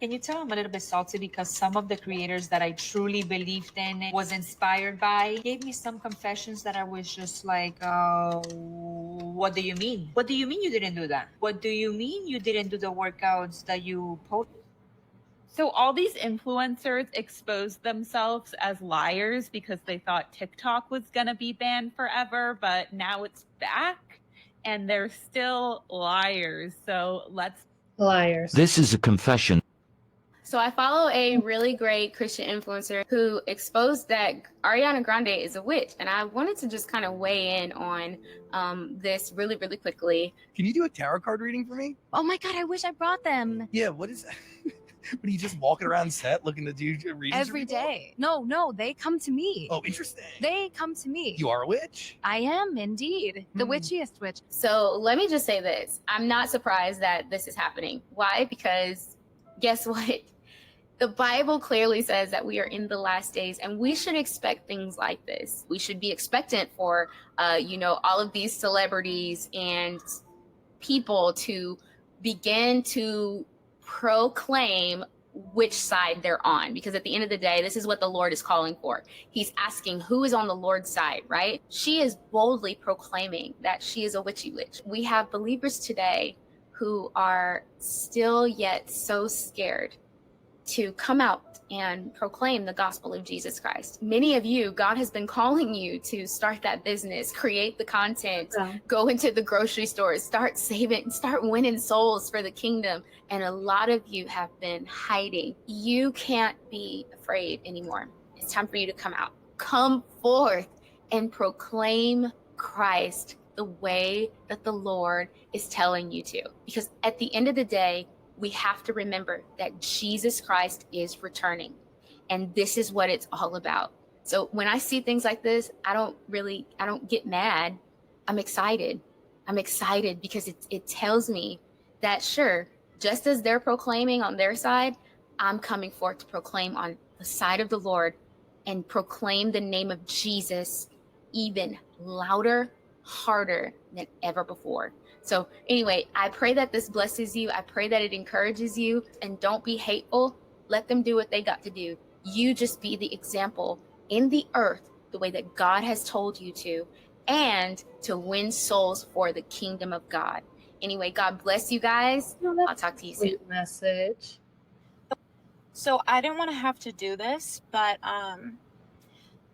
Can you tell I'm a little bit salty because some of the creators that I truly believed in, was inspired by, gave me some confessions that I was just like, what do you mean? What do you mean you didn't do that? What do you mean you didn't do the workouts that you posted? So all these influencers exposed themselves as liars because they thought TikTok was going to be banned forever, but now it's back and they're still liars. So let's Liars. This is a confession. So I follow a really great Christian influencer who exposed that Ariana Grande is a witch. And I wanted to just kind of weigh in on this really, really quickly. Can you do a tarot card reading for me? Oh my god, I wish I brought them. Yeah, what is that? What are you just walking around set looking to do readings Every for people? day. No, they come to me. Oh, interesting. They come to me. You are a witch? I am indeed. The witchiest witch. So let me just say this. I'm not surprised that this is happening. Why? Because guess what? The Bible clearly says that we are in the last days and we should expect things like this. We should be expectant for, all of these celebrities and people to begin to proclaim which side they're on, because at the end of the day, this is what the Lord is calling for. He's asking who is on the Lord's side, right? She is boldly proclaiming that she is a witchy witch. We have believers today who are still yet so scared to come out and proclaim the gospel of Jesus Christ. Many of you, God has been calling you to start that business, create the content, go into the grocery stores, start saving, start winning souls for the kingdom. And a lot of you have been hiding. You can't be afraid anymore. It's time for you to come out. Come forth and proclaim Christ the way that the Lord is telling you to. Because at the end of the day, we have to remember that Jesus Christ is returning. And this is what it's all about. So when I see things like this, I don't get mad. I'm excited. I'm excited because it tells me that, sure, just as they're proclaiming on their side, I'm coming forth to proclaim on the side of the Lord and proclaim the name of Jesus even louder, harder than ever before. So anyway, I pray that this blesses you. I pray that it encourages you, and don't be hateful. Let them do what they got to do. You just be the example in the earth, the way that God has told you to, and to win souls for the kingdom of God. Anyway, God bless you guys. I'll talk to you soon. Sweet message. So I didn't want to have to do this, but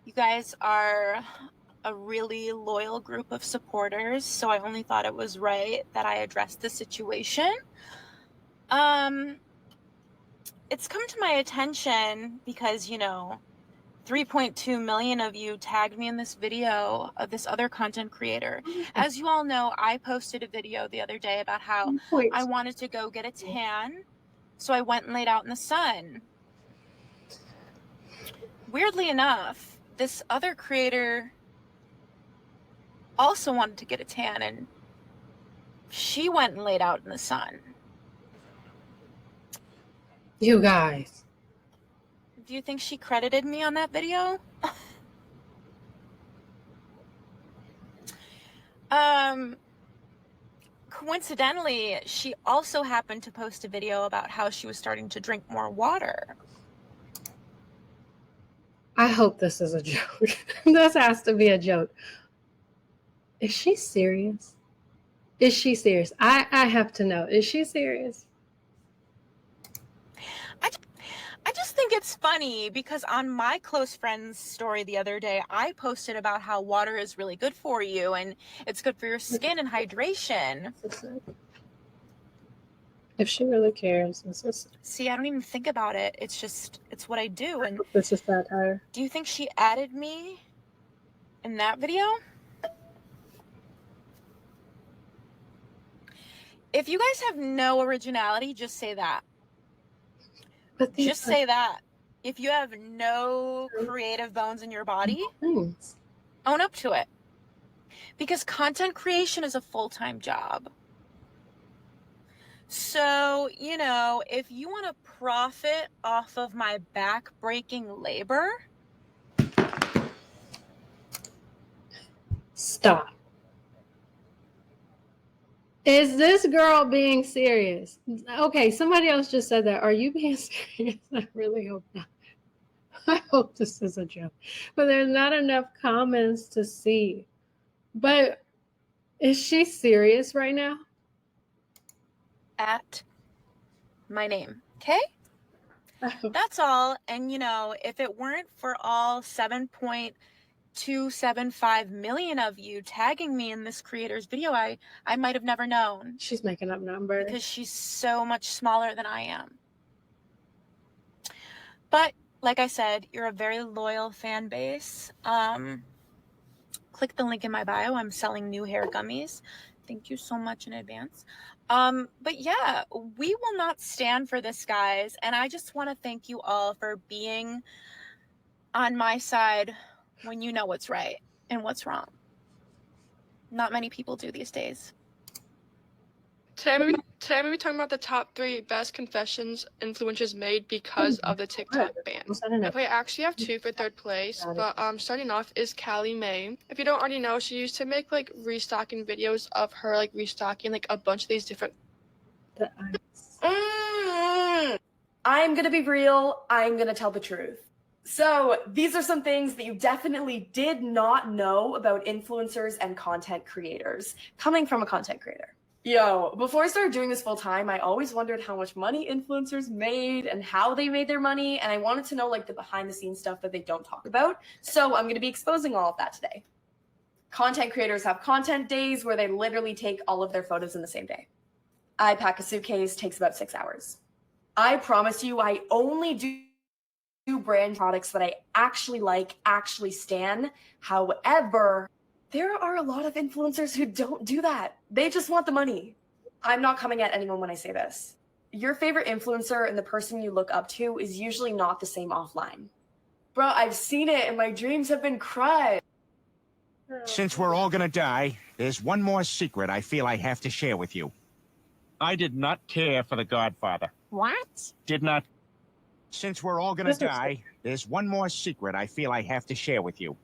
you guys are a really loyal group of supporters, so I only thought it was right that I addressed the situation. It's come to my attention because, 3.2 million of you tagged me in this video of this other content creator. As you all know, I posted a video the other day about how I wanted to go get a tan, so I went and laid out in the sun. Weirdly enough, this other creator also wanted to get a tan, and she went and laid out in the sun. You guys. Do you think she credited me on that video? Coincidentally, she also happened to post a video about how she was starting to drink more water. I hope this is a joke. This has to be a joke. Is she serious? Is she serious? I have to know. Is she serious? I just think it's funny because on my close friend's story the other day, I posted about how water is really good for you and it's good for your skin and hydration. If she really cares, See, I don't even think about it. It's what I do. And this is satire. do you think she added me in that video? If you guys have no originality, just say that. Just say that. If you have no creative bones in your body, own up to it. Because content creation is a full-time job. So, if you want to profit off of my back-breaking labor, stop. Is this girl being serious? Okay, somebody else just said that. Are you being serious? I really hope not. I hope this is a joke. But there's not enough comments to see. But is she serious right now? At my name, okay? That's all. And you know, if it weren't for all 7.275 million of you tagging me in this creator's video, I might have never known. She's making up numbers. Because she's so much smaller than I am. But like I said, you're a very loyal fan base. Click the link in my bio. I'm selling new hair gummies. Thank you so much in advance. But yeah, we will not stand for this, guys. And I just want to thank you all for being on my side when you know what's right and what's wrong. Not many people do these days. Today I'm gonna be talking about the top 3 best confessions influencers made because of the TikTok ban. Okay, I actually have 2 for 3rd place, but starting off is Callie Mae. If you don't already know, she used to make like restocking videos of her like restocking like a bunch of these different. I'm gonna be real. I'm gonna tell the truth. So these are some things that you definitely did not know about influencers and content creators coming from a content creator. Yo, before I started doing this full time, I always wondered how much money influencers made and how they made their money. And I wanted to know like the behind the scenes stuff that they don't talk about. So I'm going to be exposing all of that today. Content creators have content days where they literally take all of their photos in the same day. I pack a suitcase, takes about 6 hours. I promise you, I only do brand products that I actually like, actually stan. However, there are a lot of influencers who don't do that. They just want the money. I'm not coming at anyone when I say this. Your favorite influencer and the person you look up to is usually not the same offline. Bro, I've seen it and my dreams have been crushed. Since we're all gonna die, there's one more secret I feel I have to share with you. I did not care for the Godfather. What? Did not. Since we're all gonna die, there's one more secret I feel I have to share with you.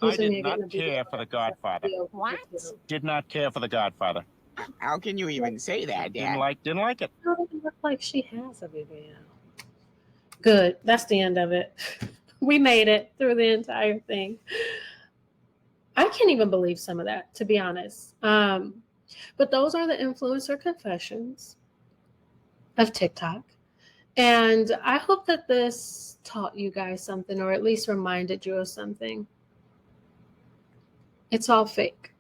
I did not care for the Godfather. What? Did not care for the Godfather. How can you even say that, Didn't Dad? like it. How does it look like she has a video? Good. That's the end of it. We made it through the entire thing. I can't even believe some of that, to be honest. But those are the influencer confessions of TikTok. And I hope that this taught you guys something, or at least reminded you of something. It's all fake.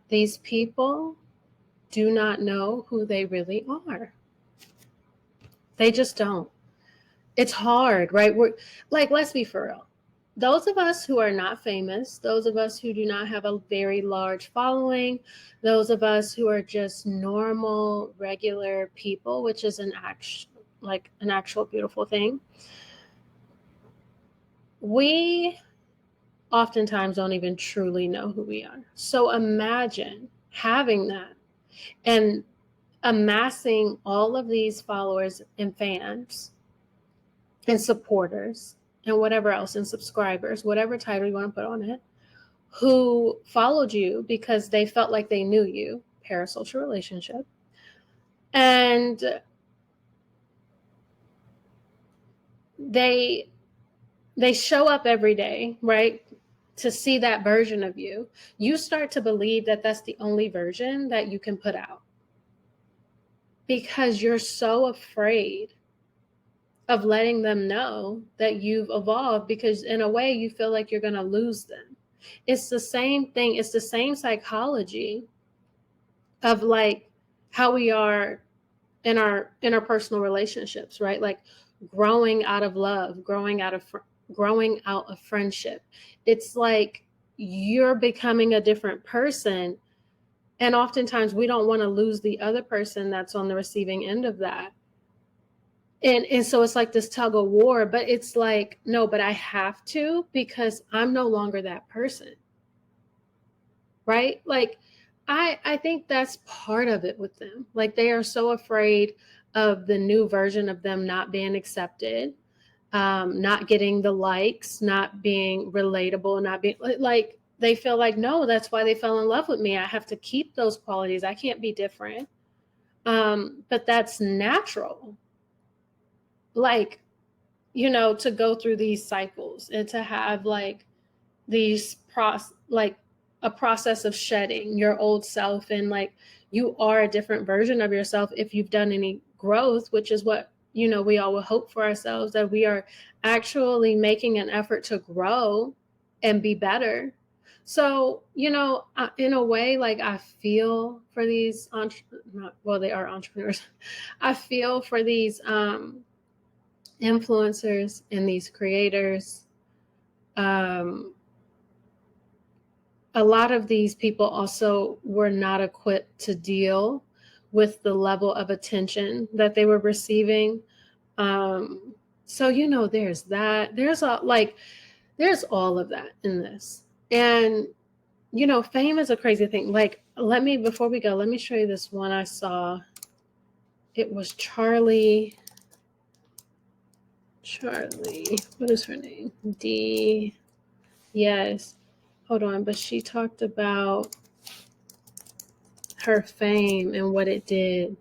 These people do not know who they really are. They just don't. It's hard, right? We're like, let's be for real. Those of us who are not famous, those of us who do not have a very large following, those of us who are just normal, regular people, which is an actual beautiful thing. We oftentimes don't even truly know who we are. So imagine having that and amassing all of these followers and fans and supporters and whatever else, and subscribers, whatever title you want to put on it, who followed you because they felt like they knew you, parasocial relationship, and they show up every day, right, to see that version of you. You start to believe that that's the only version that you can put out because you're so afraid of letting them know that you've evolved, because in a way you feel like you're going to lose them. It's the same thing. It's the same psychology of like how we are in our interpersonal relationships, right? Like growing out of love, growing out of friendship. It's like you're becoming a different person. And oftentimes we don't want to lose the other person that's on the receiving end of that. And so it's like this tug of war, but it's like, no, but I have to, because I'm no longer that person. Right? Like I think that's part of it with them. Like they are so afraid of the new version of them not being accepted, not getting the likes, not being relatable, not being like they feel like, no, that's why they fell in love with me. I have to keep those qualities. I can't be different. But that's natural. Like, you know, to go through these cycles and to have like these like a process of shedding your old self, and like you are a different version of yourself if you've done any growth, which is what, you know, we all would hope for ourselves, that we are actually making an effort to grow and be better. So, you know, in a way, like I feel for these well, they are entrepreneurs. I feel for these influencers and these creators. A lot of these people also were not equipped to deal with the level of attention that they were receiving. So, you know, there's that. There's all of that in this. And, you know, fame is a crazy thing. Like, before we go, let me show you this one I saw. It was Charlie, what is her name? Yes. Hold on. But she talked about her fame and what it did.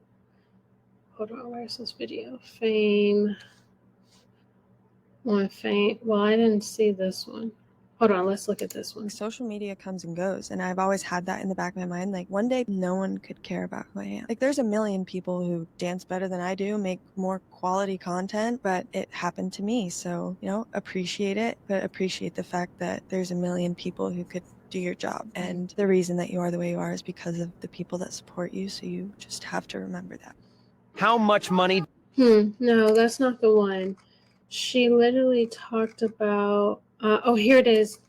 Hold on, where's this video? Fame. Well, I didn't see this one. Hold on, let's look at this one. Social media comes and goes, and I've always had that in the back of my mind. Like, one day, no one could care about who I am. Like, there's a million people who dance better than I do, make more quality content, but it happened to me. So, you know, appreciate it, but appreciate the fact that there's a million people who could do your job. And the reason that you are the way you are is because of the people that support you. So you just have to remember that. How much money? No, that's not the one. She literally talked about, oh, here it is.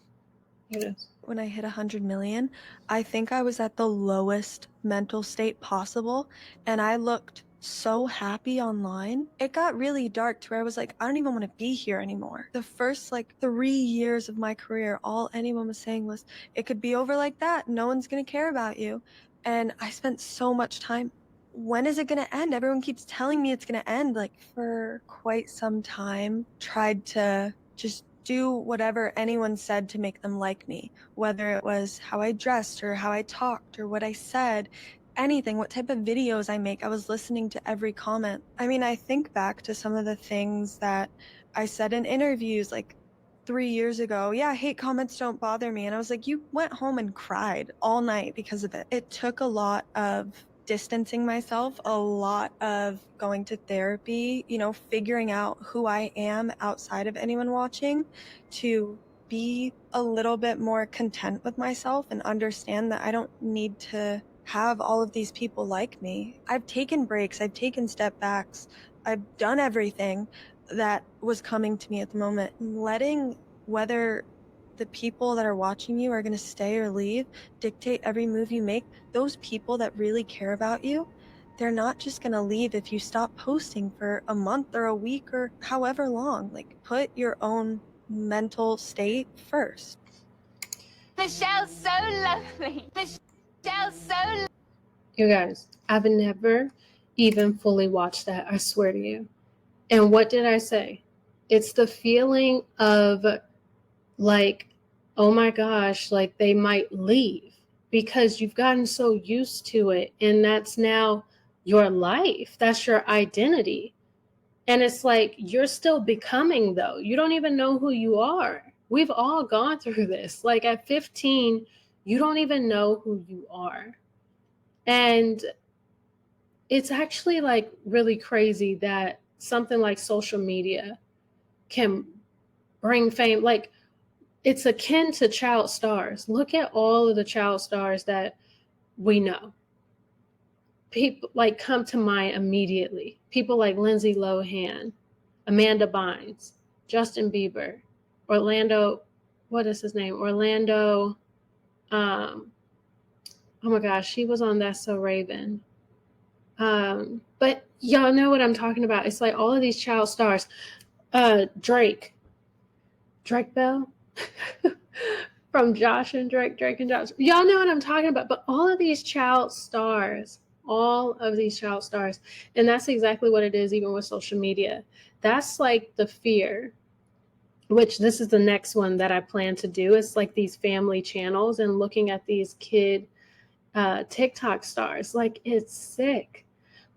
Here it is. When I hit 100 million, I think I was at the lowest mental state possible, and I looked so happy online. It got really dark to where I was like, I don't even want to be here anymore. The first like 3 years of my career, all anyone was saying was, it could be over like that. No one's going to care about you. And I spent so much time, when is it going to end? Everyone keeps telling me it's going to end. Like, for quite some time, tried to just do whatever anyone said to make them like me, whether it was how I dressed or how I talked or what I said, anything, what type of videos I make. I was listening to every comment. I mean, I think back to some of the things that I said in interviews like 3 years ago. Yeah, hate comments don't bother me. And I was like, you went home and cried all night because of it. It took a lot of distancing myself, a lot of going to therapy, you know, figuring out who I am outside of anyone watching, to be a little bit more content with myself and understand that I don't need to have all of these people like me. I've taken breaks, I've taken step backs, I've done everything that was coming to me at the moment. Letting whether the people that are watching you are going to stay or leave dictate every move you make. Those people that really care about you, they're not just going to leave if you stop posting for a month or a week or however long. Like, put your own mental state first. Michelle's so lovely. Michelle's so lovely. You guys, I've never even fully watched that, I swear to you. And what did I say? It's the feeling of like, oh my gosh, like they might leave because you've gotten so used to it. And that's now your life. That's your identity. And it's like, you're still becoming though. You don't even know who you are. We've all gone through this. Like at 15, you don't even know who you are. And it's actually like really crazy that something like social media can bring fame. Like, it's akin to child stars. Look at all of the child stars that we know. People like come to mind immediately. People like Lindsay Lohan, Amanda Bynes, Justin Bieber, Orlando, what is his name? Orlando, oh my gosh, he was on That's So Raven. But y'all know what I'm talking about. It's like all of these child stars. Drake Bell. From Josh and Drake and Josh. Y'all know what I'm talking about. But all of these child stars, and that's exactly what it is even with social media. That's like the fear which this is the next one that I plan to do. It's like these family channels and looking at these kid TikTok stars. Like, it's sick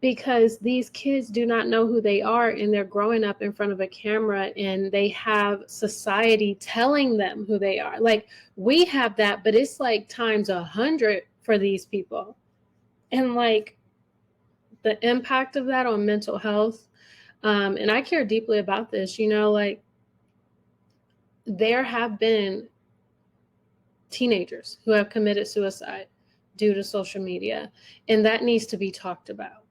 because these kids do not know who they are, and they're growing up in front of a camera and they have society telling them who they are. Like, we have that, but it's like times 100 for these people. And like the impact of that on mental health. And I care deeply about this, like there have been teenagers who have committed suicide due to social media, and that needs to be talked about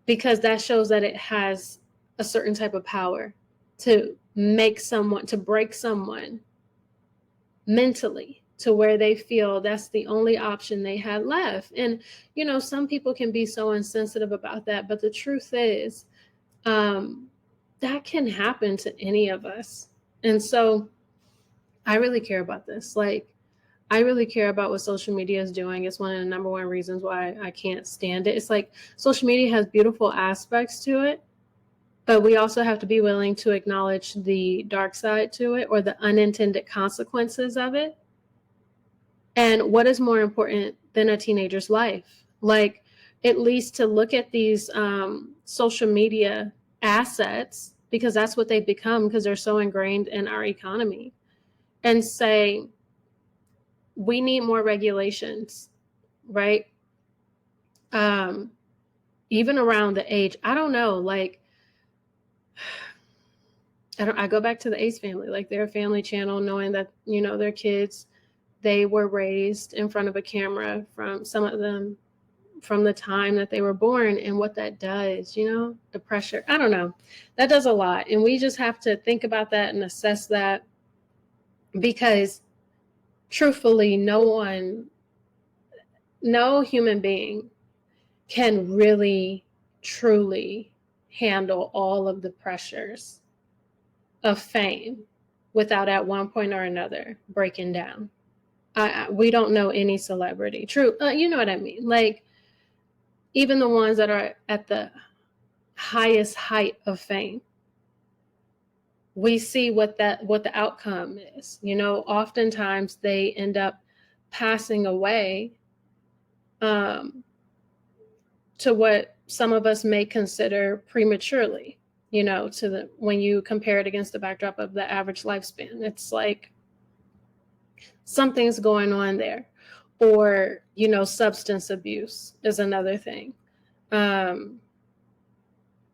because that shows that it has a certain type of power to break someone mentally to where they feel that's the only option they had left. And some people can be so insensitive about that, but the truth is that can happen to any of us. And so I really care about this. Like, I really care about what social media is doing. It's one of the number one reasons why I can't stand it. It's like social media has beautiful aspects to it, but we also have to be willing to acknowledge the dark side to it or the unintended consequences of it. And what is more important than a teenager's life? Like, at least to look at these social media assets, because that's what they've become, because they're so ingrained in our economy, and say, we need more regulations, right? Even around the age, I don't know, like, I go back to the Ace family, like their family channel, knowing that, their kids, they were raised in front of a camera, from some of them from the time that they were born, and what that does, the pressure, I don't know, that does a lot. And we just have to think about that and assess that, because truthfully, no human being can really, truly handle all of the pressures of fame without at one point or another breaking down. We don't know any celebrity. True. You know what I mean? Like, even the ones that are at the highest height of fame, we see what the outcome is. Oftentimes they end up passing away to what some of us may consider prematurely, when you compare it against the backdrop of the average lifespan. It's like something's going on there. Or, substance abuse is another thing. I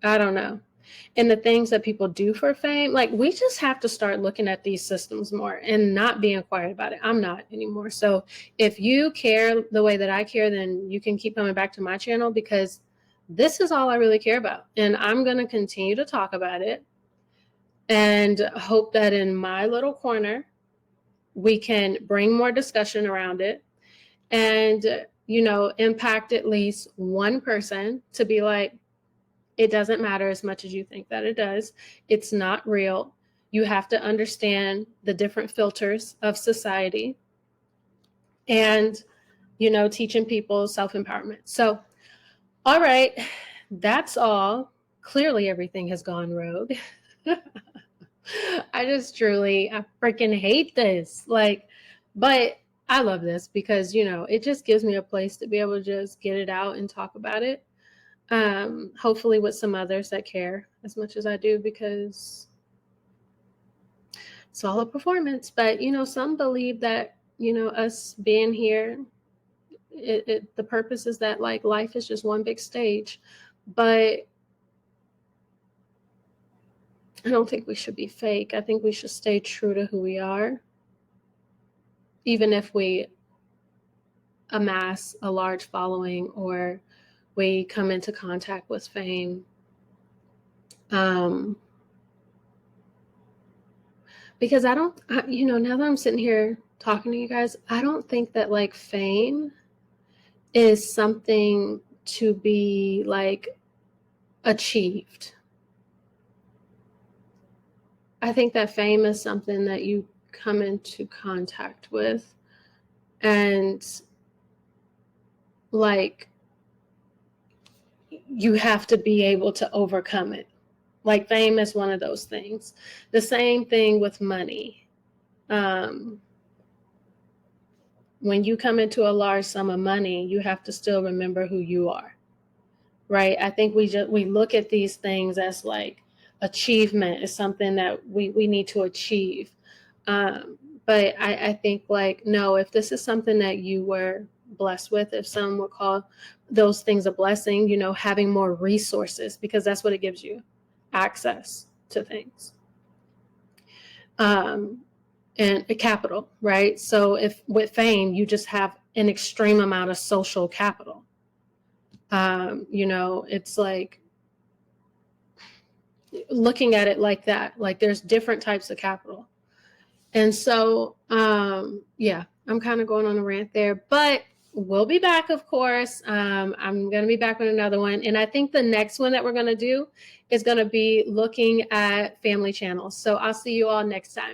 don't know. And the things that people do for fame, like, we just have to start looking at these systems more and not being quiet about it. I'm not anymore. So if you care the way that I care, then you can keep coming back to my channel, because this is all I really care about. And I'm going to continue to talk about it and hope that in my little corner, we can bring more discussion around it and, impact at least one person to be like, it doesn't matter as much as you think that it does. It's not real. You have to understand the different filters of society and, teaching people self-empowerment. So, all right, that's all. Clearly, everything has gone rogue. I freaking hate this. Like, but I love this because, it just gives me a place to be able to just get it out and talk about it. Hopefully with some others that care as much as I do, because it's all a performance. But, some believe that, us being here, the purpose is that, like, life is just one big stage. But I don't think we should be fake. I think we should stay true to who we are, even if we amass a large following or we come into contact with fame. Because now that I'm sitting here talking to you guys, I don't think that, like, fame is something to be, like, achieved. I think that fame is something that you come into contact with, and, like, you have to be able to overcome it. Like fame is one of those things. The same thing with money. When you come into a large sum of money, you have to still remember who you are, right? I think we look at these things as like achievement is something that we need to achieve. But I think like, no, if this is something that you were blessed with, if some would call those things a blessing, you know, having more resources, because that's what it gives you, access to things. And capital, right? So if with fame, you just have an extreme amount of social capital. You know, it's like looking at it like that, like there's different types of capital. And so, yeah, I'm kind of going on a rant there, but we'll be back, of course. I'm going to be back with another one. And I think the next one that we're going to do is going to be looking at family channels. So I'll see you all next time.